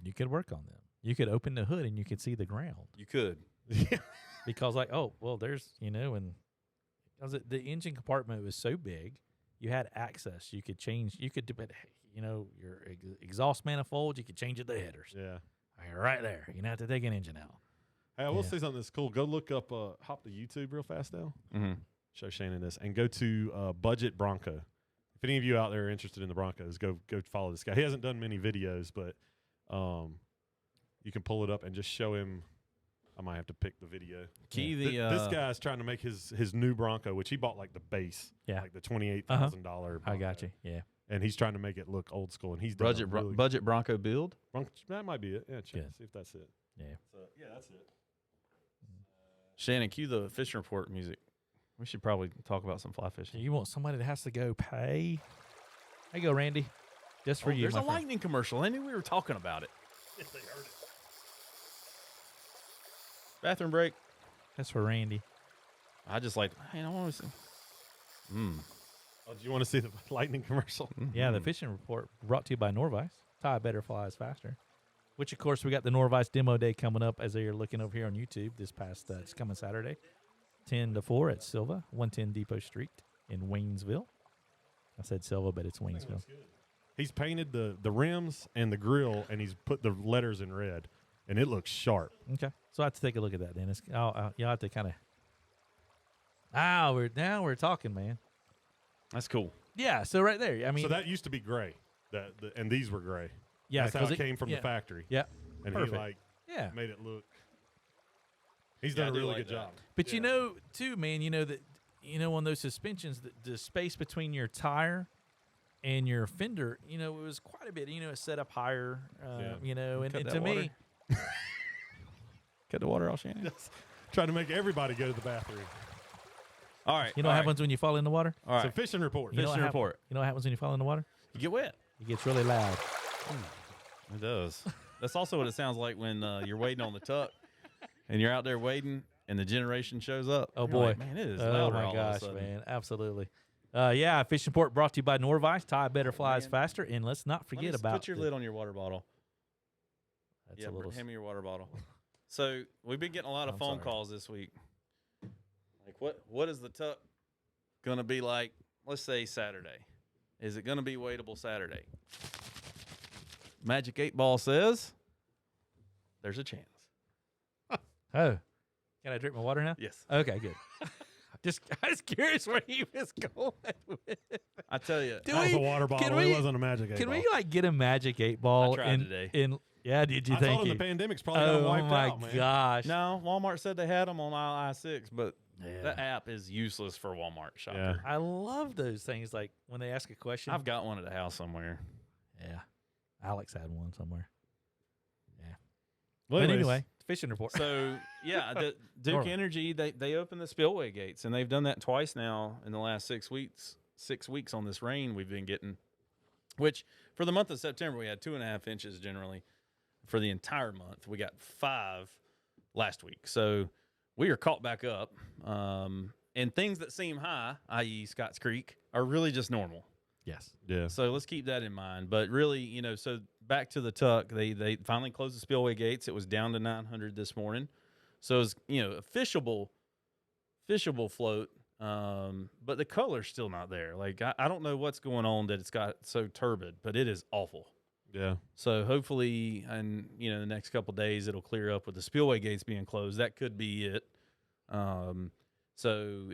Speaker 1: You could work on them. You could open the hood and you could see the ground.
Speaker 2: You could.
Speaker 3: Yeah.
Speaker 1: Because like, oh, well, there's, and because the engine compartment was so big, you had access. You could change, your exhaust manifold, you could change the headers.
Speaker 3: Yeah.
Speaker 1: Right there. You don't have to take an engine out.
Speaker 3: Hey, I will
Speaker 1: Yeah.
Speaker 3: say something that's cool. Go look up, hop to YouTube real fast now.
Speaker 2: Mm-hmm.
Speaker 3: Show Shannon this, and go to Budget Bronco. If any of you out there are interested in the Broncos, go follow this guy. He hasn't done many videos, but you can pull it up and just show him. I might have to pick the video. This guy's trying to make his new Bronco, which he bought like the base, like the $28,000.
Speaker 1: I got you. Yeah.
Speaker 3: And he's trying to make it look old school. And he's done
Speaker 2: budget Bronco build.
Speaker 3: That might be it. Yeah, check
Speaker 1: Yeah.
Speaker 3: see if that's it.
Speaker 1: Yeah.
Speaker 3: So, yeah, that's it.
Speaker 2: Shannon, cue the fishing report music. We should probably talk about some fly fishing.
Speaker 1: You want somebody that has to go pay? There you go, Randy. Just for you,
Speaker 2: There's
Speaker 1: my
Speaker 2: a
Speaker 1: friend.
Speaker 2: lightning commercial. I knew we were talking about it.
Speaker 3: Yes, they heard it.
Speaker 2: Bathroom break.
Speaker 1: That's for Randy.
Speaker 2: I just like, hey, I want to see.
Speaker 3: Oh, do you want to see the lightning commercial?
Speaker 1: Yeah, the fishing report brought to you by Norvice. Tie better, flies faster. Which, of course, we got the Norvice demo day coming up as you're looking over here on YouTube this past, it's coming Saturday, 10 to 4 at Silva, 110 Depot Street in Waynesville. I said Silva, but it's Waynesville.
Speaker 3: He's painted the rims and the grill, and he's put the letters in red, and it looks sharp.
Speaker 1: Okay. So I have to take a look at that, Dennis. You'll have to kind of. Now we're talking, man.
Speaker 2: That's cool.
Speaker 1: Yeah. So right there, I mean,
Speaker 3: So that used to be gray, and these were gray.
Speaker 1: yeah,
Speaker 3: That's how it came from the factory.
Speaker 1: Yeah.
Speaker 3: And
Speaker 1: Perfect.
Speaker 3: he
Speaker 1: Yeah.
Speaker 3: made it look. He's done
Speaker 2: I
Speaker 3: a
Speaker 2: do
Speaker 3: really
Speaker 2: like
Speaker 3: good job.
Speaker 1: But
Speaker 3: Yeah.
Speaker 1: too, man, on those suspensions, the space between your tire and your fender, it was quite a bit. It's set up higher, and
Speaker 2: Cut that
Speaker 1: to
Speaker 2: water.
Speaker 1: me,
Speaker 2: Cut the water off, Shannon.
Speaker 3: Trying to make everybody go to the bathroom.
Speaker 2: All right.
Speaker 1: what happens when you fall in the water?
Speaker 2: All
Speaker 3: So
Speaker 2: right.
Speaker 3: fishing report.
Speaker 1: You know
Speaker 2: Fishing
Speaker 1: what
Speaker 2: report.
Speaker 1: You know what happens when you fall in the water?
Speaker 2: You get wet.
Speaker 1: It gets really loud.
Speaker 2: It does. That's also what it sounds like when you're waiting on the tuck and you're out there waiting and the generation shows up.
Speaker 1: Oh,
Speaker 2: You're
Speaker 1: boy.
Speaker 2: like, man, it is
Speaker 1: Oh,
Speaker 2: louder
Speaker 1: my
Speaker 2: all
Speaker 1: gosh,
Speaker 2: of a sudden.
Speaker 1: man. Absolutely. Fishing report brought to you by Norvice. Tie better, flies
Speaker 2: man.
Speaker 1: faster. And let's not forget about
Speaker 2: Put your lid on your water bottle.
Speaker 1: That's
Speaker 2: Yeah,
Speaker 1: a little.
Speaker 2: hand me your water bottle. So we've been getting a lot of
Speaker 1: I'm
Speaker 2: phone
Speaker 1: sorry.
Speaker 2: calls this week. Like, what is the tuck going to be like, let's say Saturday? Is it going to be waitable Saturday? Magic 8 Ball says there's a chance.
Speaker 1: Oh, can I drink my water now?
Speaker 2: Yes.
Speaker 1: Okay, good. I was curious where he was going with it.
Speaker 2: I tell you.
Speaker 1: Do
Speaker 3: That was
Speaker 1: we-
Speaker 3: a water
Speaker 1: can
Speaker 3: bottle.
Speaker 1: we-
Speaker 3: It wasn't a Magic 8
Speaker 1: Can
Speaker 3: ball.
Speaker 1: we get a magic 8 ball?
Speaker 2: I tried today.
Speaker 1: Yeah, did you
Speaker 3: I
Speaker 1: think
Speaker 3: told him
Speaker 1: you?
Speaker 3: the pandemic's probably got him
Speaker 1: Oh
Speaker 3: wiped
Speaker 1: my
Speaker 3: out, man.
Speaker 1: gosh!
Speaker 2: No, Walmart said they had them on aisle I-6, but
Speaker 1: Yeah.
Speaker 2: that app is useless for Walmart shopper.
Speaker 3: Yeah.
Speaker 1: I love those things. Like when they ask a question.
Speaker 2: I've got one at the house somewhere.
Speaker 1: Yeah, Alex had one somewhere.
Speaker 3: Well,
Speaker 1: But
Speaker 3: anyways,
Speaker 1: anyway, fishing report.
Speaker 2: So yeah, Duke
Speaker 1: Normal.
Speaker 2: Energy they opened the spillway gates, and they've done that twice now in the last 6 weeks. 6 weeks on this rain we've been getting, which for the month of September we had 2.5 inches generally. For the entire month, we got 5 last week, so we are caught back up. And things that seem high, i.e., Scotts Creek, are really just normal.
Speaker 1: Yes.
Speaker 3: yeah.
Speaker 2: So let's keep that in mind. But really, so back to the tuck, they finally closed the spillway gates. It was down to 900 this morning. So it's, a fishable float. But the color's still not there. Like, I don't know what's going on that it's got so turbid, but it is awful.
Speaker 3: Yeah.
Speaker 2: So hopefully, in the next couple of days, it'll clear up with the spillway gates being closed. That could be it. So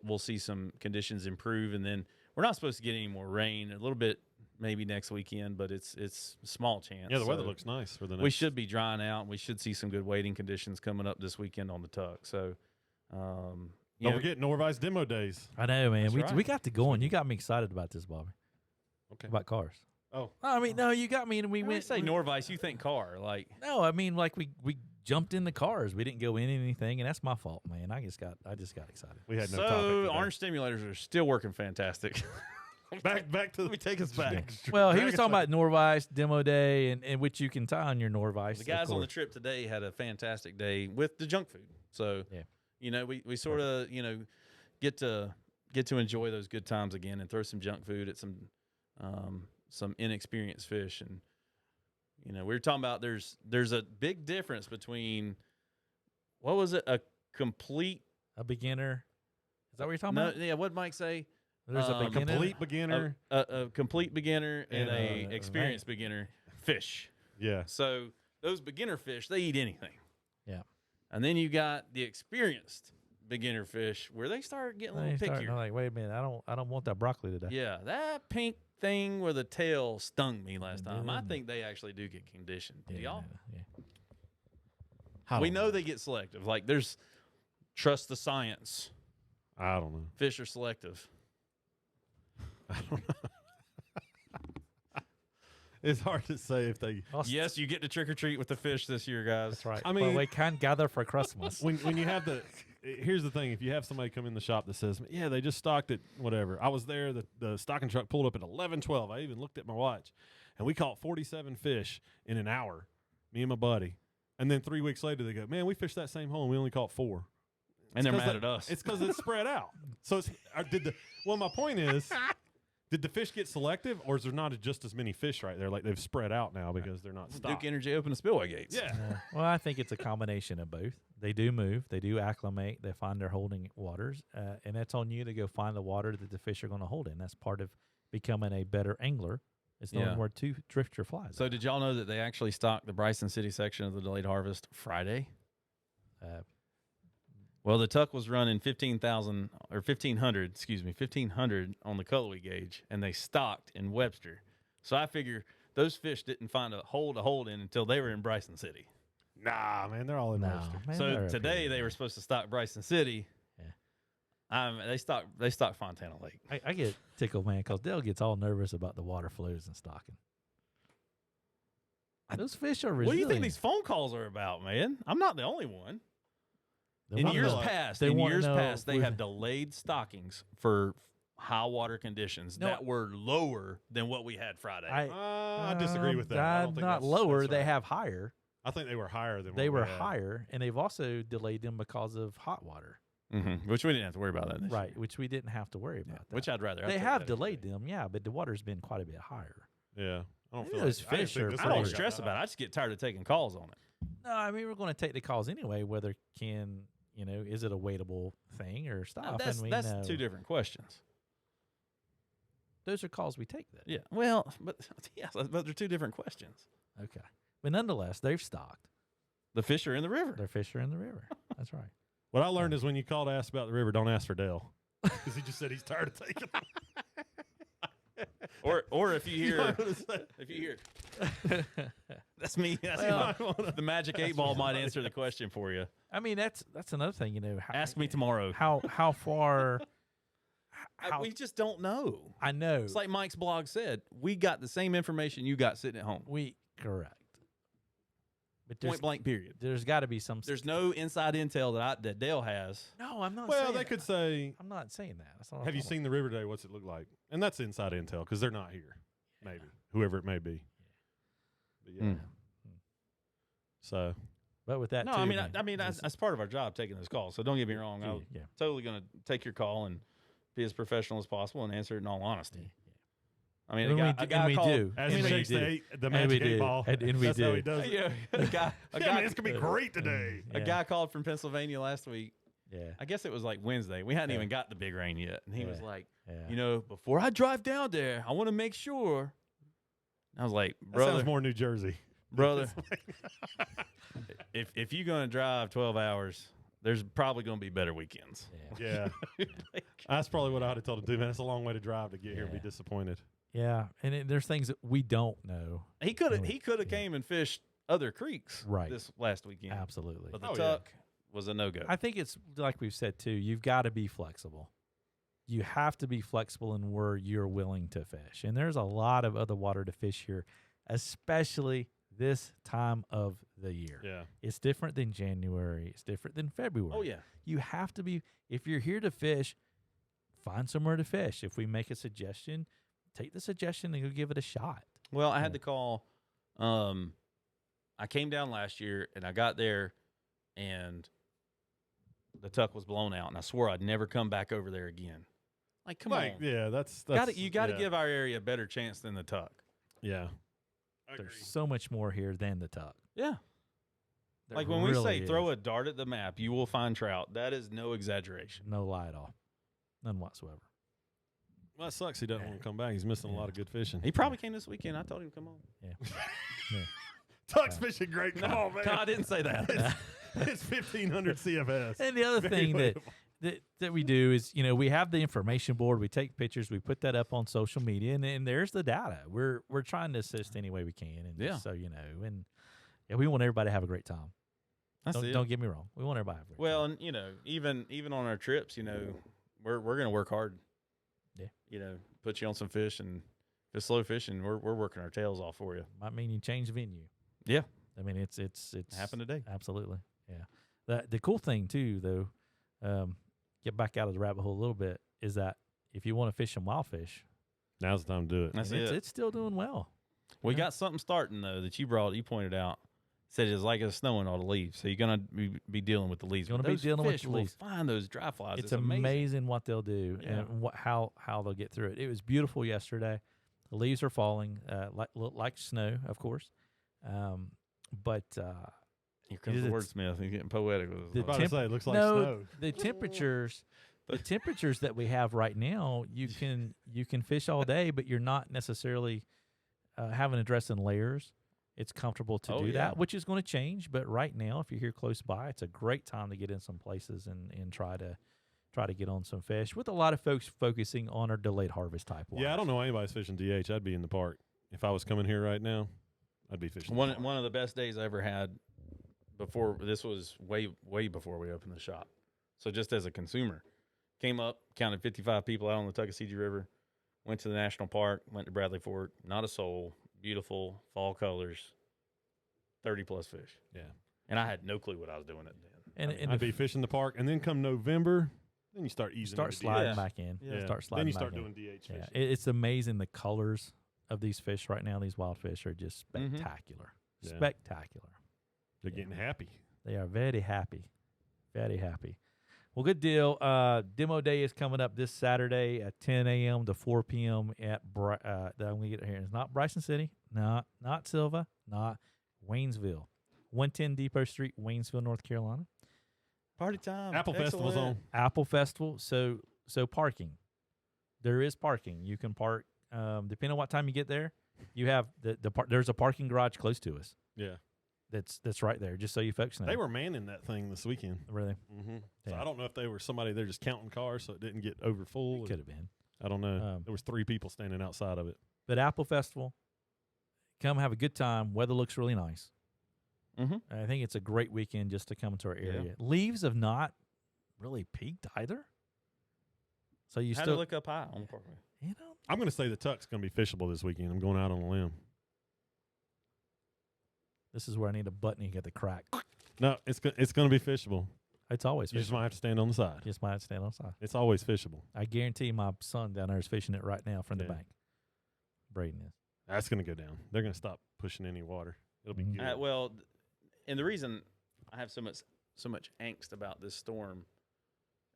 Speaker 2: we'll see some conditions improve, and then we're not supposed to get any more rain. A little bit maybe next weekend, but it's a small chance.
Speaker 3: Yeah, the weather
Speaker 2: So
Speaker 3: looks nice for the next.
Speaker 2: we should be drying out, and we should see some good wading conditions coming up this weekend on the tuck. So,
Speaker 3: Don't forget Norvice demo days.
Speaker 1: I know, man.
Speaker 2: That's
Speaker 1: We
Speaker 2: right.
Speaker 1: we got to going. You got me excited about this, Bobby.
Speaker 3: Okay.
Speaker 1: About cars.
Speaker 3: Oh,
Speaker 1: I mean, no, you got me, and we
Speaker 2: when we
Speaker 1: went.
Speaker 2: say Norvice, you think car, like
Speaker 1: No, I mean, like we jumped in the cars. We didn't go in anything, and that's my fault, man. I just got excited.
Speaker 3: we had no
Speaker 2: so.
Speaker 3: topic today.
Speaker 2: Orange stimulators are still working fantastic.
Speaker 3: back to
Speaker 2: Let me take us back.
Speaker 1: Well, he was talking about Norvice demo day, and which you can tie on your Norvice.
Speaker 2: The guys on the trip today had a fantastic day with the junk food. So, we sort of, get to enjoy those good times again and throw some junk food at some inexperienced fish. And, we were talking about there's a big difference between, what was it, a beginner.
Speaker 1: Is that what you're talking about?
Speaker 2: Yeah, what did Mike say?
Speaker 1: There's a
Speaker 3: complete beginner,
Speaker 2: a complete beginner, and a experienced beginner fish.
Speaker 3: Yeah.
Speaker 2: So those beginner fish, they eat anything.
Speaker 1: Yeah.
Speaker 2: And then you got the experienced beginner fish where they start getting a little pickier.
Speaker 1: They're like, wait a minute, I don't want that broccoli today.
Speaker 2: Yeah, that pink thing where the tail stung me last time. I think they actually do get conditioned. Do y'all?
Speaker 1: Yeah.
Speaker 2: We know they get selective. Like there's trust the science.
Speaker 3: I don't know.
Speaker 2: Fish are selective.
Speaker 3: I don't know. It's hard to say if they.
Speaker 2: Yes, you get to trick or treat with the fish this year, guys.
Speaker 1: That's right.
Speaker 3: I mean,
Speaker 1: we can't gather for Christmas.
Speaker 3: when you have here's the thing: if you have somebody come in the shop that says, "Yeah, they just stocked it," whatever. I was there. The stocking truck pulled up at 11:12. I even looked at my watch, and we caught 47 fish in an hour. Me and my buddy, and then 3 weeks later, they go, "Man, we fished that same hole, and we only caught 4."
Speaker 2: And they're mad at us.
Speaker 3: It's because it's spread out. So my point is, did the fish get selective, or is there not just as many fish right there? Like they've spread out now because they're not stocked.
Speaker 2: Duke Energy opened the Spillway gates.
Speaker 3: Yeah.
Speaker 1: Well, I think it's a combination of both. They do move. They do acclimate. They find their holding waters. And that's on you to go find the water that the fish are going to hold in. That's part of becoming a better angler. It's knowing where to drift your flies.
Speaker 2: So did y'all know that they actually stocked the Bryson City section of the delayed harvest Friday? Well, the tuck was running 15,000 or 1,500 on the colorway gauge, and they stocked in Webster. So I figure those fish didn't find a hole to hold in until they were in Bryson City.
Speaker 3: Nah, man, they're all in Webster.
Speaker 1: Man,
Speaker 2: so today they were supposed to stock Bryson City. Yeah. They stocked Fontana Lake.
Speaker 1: I get tickled, man, because Dale gets all nervous about the water flows and stocking. Those fish are resilient.
Speaker 2: What do you think these phone calls are about, man? I'm not the only one. In years past, they have delayed stockings for high water conditions that were lower than what we had Friday.
Speaker 3: I disagree with that. I don't think
Speaker 1: not lower. They have higher.
Speaker 3: I think they were higher than
Speaker 1: they were higher, and they've also delayed them because of hot water.
Speaker 2: Mm-hmm. Which we didn't have to worry about that.
Speaker 1: Right, which we didn't have to worry about. That.
Speaker 2: Which I'd rather.
Speaker 1: They have delayed them, but the water's been quite a bit higher.
Speaker 3: Yeah, I don't feel
Speaker 1: those fish are.
Speaker 2: I don't stress about it. I just get tired of taking calls on it.
Speaker 1: No, I mean we're going to take the calls anyway. Whether is it a waitable thing or stuff?
Speaker 2: That's two different questions.
Speaker 1: Those are calls we take then.
Speaker 2: Yeah. Well, but they're two different questions.
Speaker 1: Okay. But nonetheless, they've stocked.
Speaker 2: The fish are in the river.
Speaker 1: Their fish are in the river. That's right.
Speaker 3: What I learned is when you call to ask about the river, don't ask for Dale. Because he just said he's tired of taking them.
Speaker 2: Or if you hear that's me. The magic 8 ball might answer the question for you.
Speaker 1: I mean, that's another thing,
Speaker 2: Ask me tomorrow.
Speaker 1: How far?
Speaker 2: We just don't know.
Speaker 1: I know.
Speaker 2: It's like Mike's blog said. We got the same information you got sitting at home.
Speaker 1: Correct. But
Speaker 2: point blank period.
Speaker 1: There's got to be some.
Speaker 2: There's no inside intel that Dale has.
Speaker 1: No, I'm not.
Speaker 3: Well, they could say.
Speaker 1: I'm not saying that. That's not
Speaker 3: have you seen the river today? What's it look like? And that's inside intel because they're not here. Maybe whoever it may be. But yeah. So.
Speaker 1: But with that,
Speaker 2: no,
Speaker 1: too,
Speaker 2: I mean, that's part of our job taking those calls. So don't get me wrong. I'm totally going to take your call and be as professional as possible and answer it in all honesty. I mean, a guy called.
Speaker 3: As he shakes the magic 8 ball.
Speaker 1: And we
Speaker 3: that's
Speaker 1: do.
Speaker 3: how he does it.
Speaker 2: Yeah, a guy,
Speaker 3: it's going to be great today.
Speaker 2: A guy called from Pennsylvania last week.
Speaker 1: Yeah.
Speaker 2: I guess it was like Wednesday. We hadn't even got the big rain yet. And he was like, before I drive down there, I want to make sure. I was like, brother.
Speaker 3: That sounds more New Jersey.
Speaker 2: Brother. if you're going to drive 12 hours, there's probably going to be better weekends.
Speaker 3: Yeah. That's probably what I would have told him too, man. It's a long way to drive to get here and be disappointed.
Speaker 1: Yeah, and there's things that we don't know.
Speaker 2: He could have came and fished other creeks this last weekend.
Speaker 1: Absolutely.
Speaker 2: But the tuck was a no-go.
Speaker 1: I think it's like we've said too, you've got to be flexible. You have to be flexible in where you're willing to fish. And there's a lot of other water to fish here, especially this time of the year.
Speaker 3: Yeah.
Speaker 1: It's different than January. It's different than February.
Speaker 2: Oh, yeah.
Speaker 1: You have to be, if you're here to fish, find somewhere to fish. If we make a suggestion, take the suggestion and go give it a shot.
Speaker 2: Well, I had to call. I came down last year and I got there, and the tuck was blown out, and I swore I'd never come back over there again. Like, come on,
Speaker 3: Yeah, that's
Speaker 2: you got to give our area a better chance than the tuck.
Speaker 3: Yeah,
Speaker 1: There's so much more here than the tuck.
Speaker 2: Yeah.
Speaker 1: There
Speaker 2: Like when we
Speaker 1: really
Speaker 2: say
Speaker 1: is.
Speaker 2: throw a dart at the map, you will find trout. That is no exaggeration.
Speaker 1: No lie at all. None whatsoever.
Speaker 3: Well, that sucks. He doesn't want to come back. He's missing a lot of good fishing.
Speaker 2: He probably came this weekend. I told him to come on.
Speaker 1: Yeah.
Speaker 3: Tuck's fishing great. Come on, man.
Speaker 2: I didn't say that.
Speaker 3: It's 1,500 CFS.
Speaker 1: And the other thing that we do is, we have the information board. We take pictures. We put that up on social media, and there's the data. We're trying to assist any way we can, and just so you know, and we want everybody to have a great time. Don't get me wrong. We want everybody to have a great time.
Speaker 2: And even on our trips, we're gonna work hard.
Speaker 1: Yeah.
Speaker 2: Put you on some fish, and if it's slow fishing, we're working our tails off for you.
Speaker 1: Might mean you change venue.
Speaker 2: Yeah.
Speaker 1: I mean, it's
Speaker 2: happened today.
Speaker 1: Absolutely. Yeah. The cool thing too, though, get back out of the rabbit hole a little bit, is that if you want to fish some wild fish,
Speaker 3: Now's the time to do it.
Speaker 2: That's it.
Speaker 1: It's still doing well.
Speaker 2: We got something starting though that you pointed out. Said it's like it's snowing all the leaves, so you're gonna be dealing with the leaves.
Speaker 1: You're gonna be dealing with the leaves.
Speaker 2: Find those dry flies.
Speaker 1: It's amazing what they'll do and how they'll get through it. It was beautiful yesterday. The leaves are falling, like snow, of course. But
Speaker 2: here comes the wordsmith. He's getting poetic with his
Speaker 3: It looks like snow.
Speaker 1: The temperatures that we have right now, you can fish all day, but you're not necessarily having to dress in layers. It's comfortable to do that, which is going to change. But right now, if you're here close by, it's a great time to get in some places and try to get on some fish. With a lot of folks focusing on our delayed harvest type ones.
Speaker 3: Yeah, I don't know anybody's fishing DH. I'd be in the park if I was coming here right now. I'd be fishing.
Speaker 2: One of the best days I ever had before. This was way before we opened the shop. So just as a consumer, came up, counted 55 people out on the Tuckasegee River, went to the national park, went to Bradley Fort, not a soul. Beautiful fall colors, 30+ fish.
Speaker 3: Yeah,
Speaker 2: and I had no clue what I was doing at then.
Speaker 3: And I'd be fishing the park, and then come November, then you start easing.
Speaker 1: Start sliding back in.
Speaker 3: Yeah.
Speaker 1: Start sliding.
Speaker 3: Then you start
Speaker 1: back
Speaker 3: doing DH fishing.
Speaker 1: Yeah, it's amazing the colors of these fish right now. These wild fish are just spectacular.
Speaker 3: Yeah.
Speaker 1: Spectacular.
Speaker 3: They're getting happy.
Speaker 1: They are very happy. Very happy. Well, good deal. Demo day is coming up this Saturday at 10 a.m. to 4 p.m. at I'm going to get it here. It's not Bryson City, not Silva, not Waynesville. 110 Depot Street, Waynesville, North Carolina.
Speaker 2: Party time.
Speaker 3: Apple Festival's on.
Speaker 1: Apple Festival. So parking. There is parking. You can park depending on what time you get there. You have there's a parking garage close to us.
Speaker 3: Yeah.
Speaker 1: That's right there, just so you folks know.
Speaker 3: They were manning that thing this weekend.
Speaker 1: Really?
Speaker 3: Mm-hmm.
Speaker 1: Yeah.
Speaker 3: So I don't know if they were somebody there just counting cars so it didn't get over full.
Speaker 1: It could have been.
Speaker 3: I don't know. There was 3 people standing outside of it.
Speaker 1: But Apple Festival, come have a good time. Weather looks really nice.
Speaker 2: Mm-hmm.
Speaker 1: I think it's a great weekend just to come to our area.
Speaker 2: Yeah.
Speaker 1: Leaves have not really peaked either. So you
Speaker 2: had
Speaker 1: still
Speaker 2: to look up high on the parkway.
Speaker 3: I'm going to say the tuck's going to be fishable this weekend. I'm going out on a limb.
Speaker 1: This is where I need a button. You get the crack.
Speaker 3: No, it's going to be fishable.
Speaker 1: It's always fishable.
Speaker 3: You just might have to stand on the side.
Speaker 1: Just might have to stand on the side.
Speaker 3: It's always fishable.
Speaker 1: I guarantee my son down there is fishing it right now from the bank. Braden is.
Speaker 3: That's going to go down. They're going to stop pushing any water. It'll be good.
Speaker 2: And the reason I have so much angst about this storm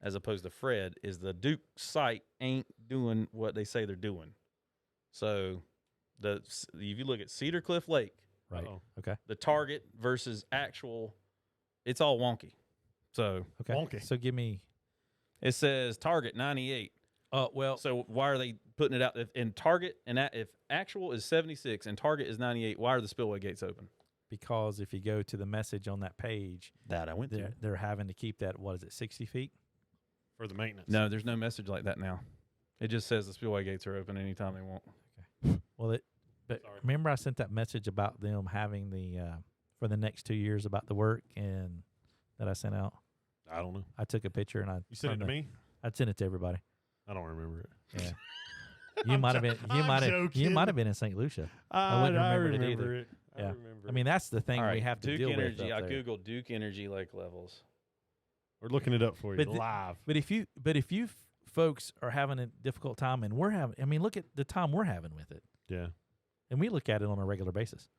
Speaker 2: as opposed to Fred is the Duke site ain't doing what they say they're doing. So if you look at Cedar Cliff Lake,
Speaker 1: right? Okay.
Speaker 2: The target versus actual, it's all wonky. So
Speaker 1: okay.
Speaker 3: Wonky.
Speaker 1: So give me.
Speaker 2: It says target 98.
Speaker 1: Well.
Speaker 2: So why are they putting it out? If target and if actual is 76 and target is 98, why are the spillway gates open?
Speaker 1: Because if you go to the message on that page,
Speaker 2: that I went to,
Speaker 1: they're having to keep that. What is it? 60 feet
Speaker 3: for the maintenance.
Speaker 2: No, there's no message like that now. It just says the spillway gates are open anytime they want.
Speaker 1: Okay. Well, remember I sent that message about them having the for the next 2 years about the work and that I sent out.
Speaker 3: I don't know.
Speaker 1: I took a picture and
Speaker 3: You sent it to me?
Speaker 1: I'd send it to everybody.
Speaker 3: I don't remember it.
Speaker 1: Yeah. You might have been. You might have been in St. Lucia. I wouldn't remember it either. Yeah. I mean, that's the thing we have to
Speaker 2: Duke
Speaker 1: deal
Speaker 2: Energy,
Speaker 1: with.
Speaker 2: I googled Duke Energy lake levels.
Speaker 3: We're looking it up for you live.
Speaker 1: But if you folks are having a difficult time, and we're having. I mean, look at the time we're having with it,
Speaker 3: Yeah.
Speaker 1: and we look at it on a regular basis.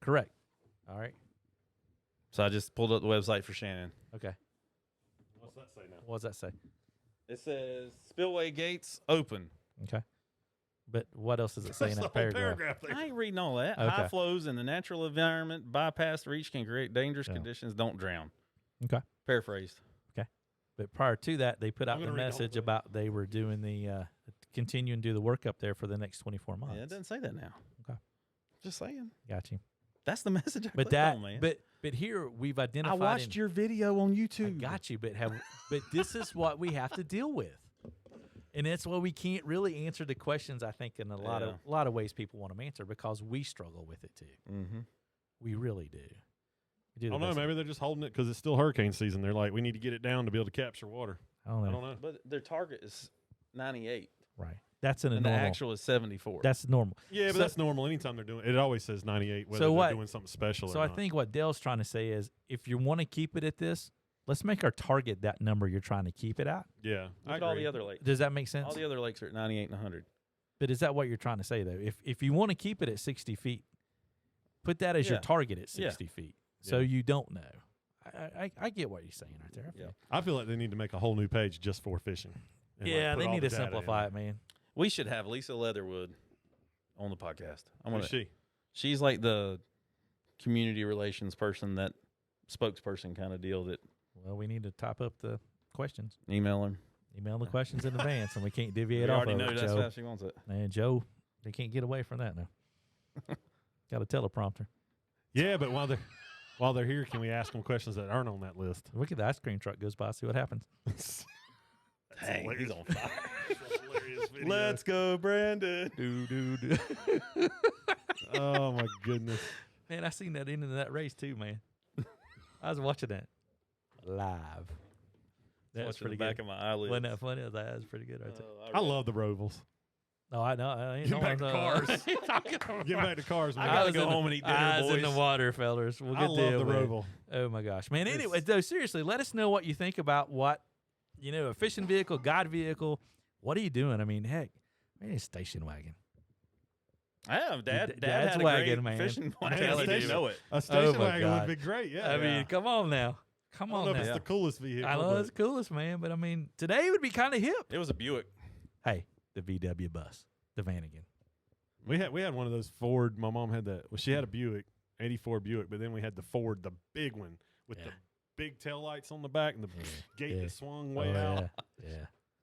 Speaker 1: Correct. All right.
Speaker 2: So I just pulled up the website for Shannon.
Speaker 1: Okay.
Speaker 3: What's that say now?
Speaker 1: What does that say?
Speaker 2: It says Spillway gates open.
Speaker 1: Okay. But what else does it say in
Speaker 3: That's
Speaker 1: that
Speaker 3: the whole
Speaker 1: paragraph?
Speaker 3: there.
Speaker 2: I ain't reading all that.
Speaker 1: Okay.
Speaker 2: High flows in the natural environment, bypass reach can create dangerous
Speaker 1: Yeah.
Speaker 2: conditions. Don't drown.
Speaker 1: Okay.
Speaker 2: Paraphrased.
Speaker 1: But prior to that, they put
Speaker 3: I'm
Speaker 1: out the
Speaker 3: gonna read the whole
Speaker 1: message
Speaker 3: thing.
Speaker 1: about they were doing the continuing to do the work up there for the next 24 months.
Speaker 2: Yeah, it doesn't say that now.
Speaker 1: Okay.
Speaker 2: Just saying.
Speaker 1: Got you.
Speaker 2: That's the message I
Speaker 1: But
Speaker 2: clicked
Speaker 1: that,
Speaker 2: on, man.
Speaker 1: but here we've
Speaker 2: I
Speaker 1: identified.
Speaker 2: watched your video on YouTube.
Speaker 1: I got you, but this is what we have to deal with, and that's why we can't really answer the questions. I think in a lot of ways people want them answered because we struggle with it too.
Speaker 2: Mm-hmm.
Speaker 1: We really do. We do
Speaker 3: I
Speaker 1: the
Speaker 3: don't know.
Speaker 1: best
Speaker 3: Maybe they're just holding it because it's still hurricane season. They're like, we need to get it down to be able to capture water.
Speaker 1: I don't know.
Speaker 3: I don't know.
Speaker 2: But their target is 98,
Speaker 1: Right. That's in a
Speaker 2: and the
Speaker 1: normal.
Speaker 2: actual is 74.
Speaker 1: That's normal.
Speaker 3: Yeah, but
Speaker 1: So-
Speaker 3: that's normal. Anytime they're doing it, always says 98, whether
Speaker 1: So
Speaker 3: they're
Speaker 1: what-
Speaker 3: doing something special
Speaker 1: So
Speaker 3: or
Speaker 1: I
Speaker 3: not.
Speaker 1: think what Dale's trying to say is, if you want to keep it at this, let's make our target that number you're trying to keep it at.
Speaker 3: Yeah.
Speaker 2: Look at all the other lakes.
Speaker 1: Does that make sense?
Speaker 2: All the other lakes are at 98 and 100.
Speaker 1: But is that what you're trying to say though? If you want to keep it at 60 feet, put that as your
Speaker 2: Yeah.
Speaker 1: target at
Speaker 2: Yeah.
Speaker 1: 60 feet. So
Speaker 3: Yeah.
Speaker 1: you don't know. I get what you're saying right there.
Speaker 2: Yeah.
Speaker 3: I feel like they need to make a whole new page just for fishing. and, like,
Speaker 1: Yeah,
Speaker 3: put
Speaker 1: they
Speaker 3: all
Speaker 1: need
Speaker 3: the
Speaker 1: to
Speaker 3: data in
Speaker 1: simplify
Speaker 3: there.
Speaker 1: it, man.
Speaker 2: We should have Lisa Leatherwood on the podcast.
Speaker 3: Who's she?
Speaker 2: She's like the community relations person, that spokesperson kind of deal that
Speaker 1: Well, we need to type up the questions.
Speaker 2: email her.
Speaker 1: Email the questions in advance, and we can't
Speaker 2: We
Speaker 1: deviate off
Speaker 2: already
Speaker 1: of
Speaker 2: know
Speaker 1: it,
Speaker 2: that's
Speaker 1: Joe.
Speaker 2: how she wants it.
Speaker 1: Man, Joe, they can't get away from that now. Got a teleprompter.
Speaker 3: Yeah, but while they're here, can we ask them questions that aren't on that list?
Speaker 1: Look at the ice cream truck goes by. See what happens.
Speaker 2: Dang, he's on fire.
Speaker 3: That's a hilarious video.
Speaker 2: Let's go, Brandon.
Speaker 3: Oh my goodness.
Speaker 1: Man, I seen that end of that race too, man. I was watching that live. That's
Speaker 2: Watching
Speaker 1: pretty
Speaker 2: the back
Speaker 1: good.
Speaker 2: of my eyelids.
Speaker 1: Wasn't that funny? That was pretty good right there.
Speaker 3: I love the Rovals.
Speaker 1: Oh, I know. I ain't
Speaker 3: Get back to cars. Get back to cars, man.
Speaker 2: I gotta
Speaker 1: was
Speaker 2: go
Speaker 1: in the-
Speaker 2: home and eat dinner,
Speaker 1: I was in the
Speaker 2: boys.
Speaker 1: water, fellas. Well, good
Speaker 3: I love
Speaker 1: deal,
Speaker 3: the
Speaker 1: man.
Speaker 3: Roval.
Speaker 1: Oh my gosh, man.
Speaker 3: It's-
Speaker 1: Anyway, though, seriously, let us know what you think about what, a fishing vehicle, guide vehicle. What are you doing? I mean, heck, maybe a station wagon.
Speaker 2: I have. Dad
Speaker 1: Dad's
Speaker 2: had a
Speaker 1: wagon,
Speaker 2: great
Speaker 1: man.
Speaker 2: fishing
Speaker 3: Man,
Speaker 2: wagon. I
Speaker 3: station-
Speaker 2: didn't know it.
Speaker 3: A station
Speaker 1: my
Speaker 3: wagon
Speaker 1: God.
Speaker 3: would be great. Yeah.
Speaker 1: I mean, come on now.
Speaker 3: I
Speaker 1: Come
Speaker 3: don't
Speaker 1: on
Speaker 3: know if
Speaker 1: now.
Speaker 3: it's the coolest vehicle.
Speaker 1: I know
Speaker 3: but
Speaker 1: it's the coolest, man, but I mean, today would be kind of hip.
Speaker 2: It was a Buick.
Speaker 1: Hey, the VW bus, the Vanagon.
Speaker 3: we had one of those Ford. My mom had that. Well, she had a Buick, 84 Buick, but then we had the Ford, the big one with the big taillights on the back and the gate
Speaker 1: Yeah.
Speaker 3: that swung way out.
Speaker 1: Yeah.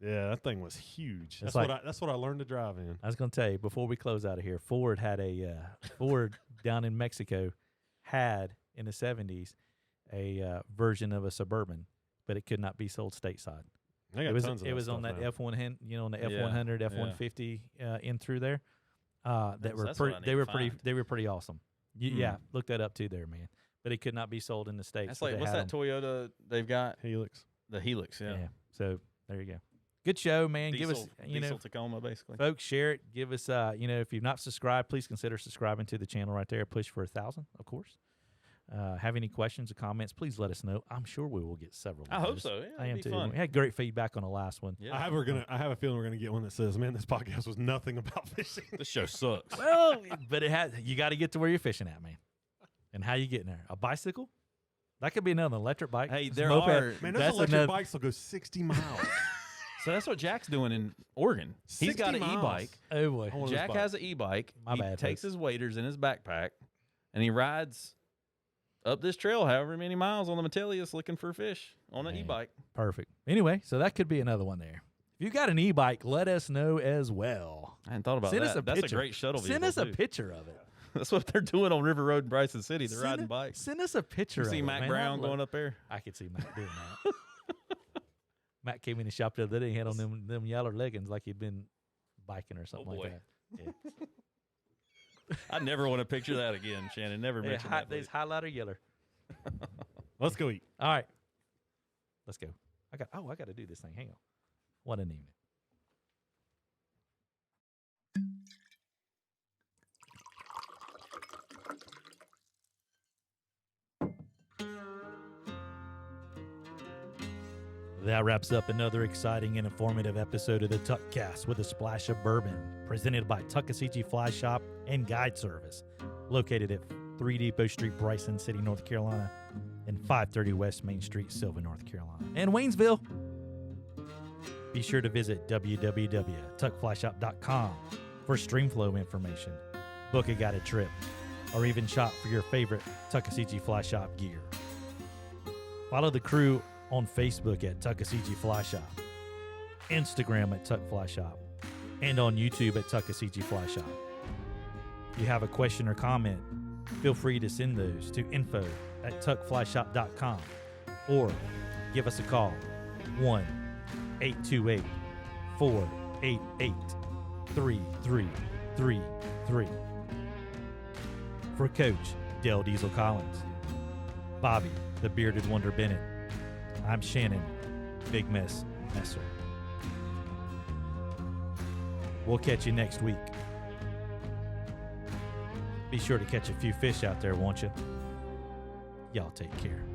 Speaker 3: Yeah, that thing was huge.
Speaker 1: That's
Speaker 3: That's what I learned to drive in.
Speaker 1: I was going to tell you before we close out of here, Ford had Ford down in Mexico had in the 70s a version of a Suburban, but it could not be sold stateside.
Speaker 3: They got
Speaker 1: It was
Speaker 3: tons of
Speaker 1: it was on
Speaker 3: stuff
Speaker 1: that
Speaker 3: now.
Speaker 1: F100, on the
Speaker 2: Yeah,
Speaker 1: F100,
Speaker 2: yeah.
Speaker 1: F150 in through there. That were
Speaker 2: That's what I
Speaker 1: pretty.
Speaker 2: need
Speaker 1: They
Speaker 2: to
Speaker 1: were pretty.
Speaker 2: find.
Speaker 1: They were pretty awesome. Yeah, look that up too, there, man. But it could not be sold in the states.
Speaker 2: That's
Speaker 1: but
Speaker 2: like,
Speaker 1: they
Speaker 2: what's
Speaker 1: had
Speaker 2: that
Speaker 1: 'em.
Speaker 2: Toyota they've got?
Speaker 3: Helix.
Speaker 2: The Helix, yeah.
Speaker 1: Yeah. So there you go. Good show, man.
Speaker 2: Diesel,
Speaker 1: Give us,
Speaker 2: diesel Tacoma, basically.
Speaker 1: folks, share it. Give us, if you've not subscribed, please consider subscribing to the channel right there. Push for 1,000, of course. Have any questions or comments? Please let us know. I'm sure we will get several.
Speaker 2: I
Speaker 1: of
Speaker 2: hope
Speaker 1: those.
Speaker 2: so. Yeah,
Speaker 1: I am
Speaker 2: it'd be
Speaker 1: too.
Speaker 2: fun.
Speaker 1: We had great feedback on the last one.
Speaker 2: Yeah.
Speaker 3: I have a feeling we're gonna get one that says, "Man, this podcast was nothing about fishing."
Speaker 2: This show sucks.
Speaker 1: Well, but you got to get to where you're fishing at, man. And how you getting there? A bicycle? That could be another electric bike.
Speaker 2: Hey,
Speaker 1: It's
Speaker 2: there
Speaker 1: moped.
Speaker 2: are-
Speaker 3: Man, those
Speaker 1: That's
Speaker 3: electric
Speaker 1: another-
Speaker 3: bikes will go 60 miles.
Speaker 2: So that's what Jack's doing in Oregon. He's got
Speaker 3: 60
Speaker 2: an
Speaker 3: miles.
Speaker 2: e-bike.
Speaker 1: Oh boy.
Speaker 3: I want
Speaker 2: Jack
Speaker 3: those
Speaker 2: has
Speaker 3: bikes.
Speaker 2: an e-bike.
Speaker 1: My
Speaker 2: He
Speaker 1: bad,
Speaker 2: takes
Speaker 1: folks.
Speaker 2: his waders in his backpack, and he rides up this trail however many miles on the Metellus looking for fish on an
Speaker 1: Man.
Speaker 2: e-bike.
Speaker 1: Perfect. Anyway, so that could be another one there. If you got an e-bike, let us know as well.
Speaker 2: I hadn't thought about
Speaker 1: Send
Speaker 2: that.
Speaker 1: us a
Speaker 2: That's
Speaker 1: picture.
Speaker 2: a great shuttle vehicle.
Speaker 1: Send us a
Speaker 2: too.
Speaker 1: picture of it.
Speaker 2: That's what they're doing on River Road in Bryson City. They're riding bikes.
Speaker 1: Send us a picture
Speaker 2: You
Speaker 1: of
Speaker 2: see
Speaker 1: it.
Speaker 2: Mac
Speaker 1: man.
Speaker 2: Brown
Speaker 1: I'd love-
Speaker 2: going up there?
Speaker 1: I could see Matt doing that. Matt came in the shop the other day. He had on them yellow leggings like he'd been biking or something
Speaker 2: boy.
Speaker 1: like that. Yeah.
Speaker 2: I never want to picture that again, Shannon. Never mention that.
Speaker 1: There's
Speaker 2: please.
Speaker 1: highlighter yellow.
Speaker 3: Let's go eat.
Speaker 1: All right. Let's go. I got to do this thing. Hang on. What an evening. That wraps up another exciting and informative episode of the Tuckcast with a splash of bourbon, presented by Tuckasegee Fly Shop and Guide Service, located at 3 Depot Street, Bryson City, North Carolina, and 530 West Main Street, Sylvan, North Carolina, and Waynesville. Be sure to visit www.tuckflyshop.com for StreamFlow information, book a guided trip, or even shop for your favorite Tuckasegee Fly Shop gear. Follow the crew on Facebook at Tuckasegee Fly Shop, Instagram at Tuck Fly Shop, and on YouTube at Tuckasegee Fly Shop. If you have a question or comment, feel free to send those to info@tuckflyshop.com or give us a call, 1-828-488-3333. For Coach Dale Diesel Collins, Bobby the Bearded Wonder Bennett, I'm Shannon, Big Mess Messer. We'll catch you next week. Be sure to catch a few fish out there, won't you? Y'all take care.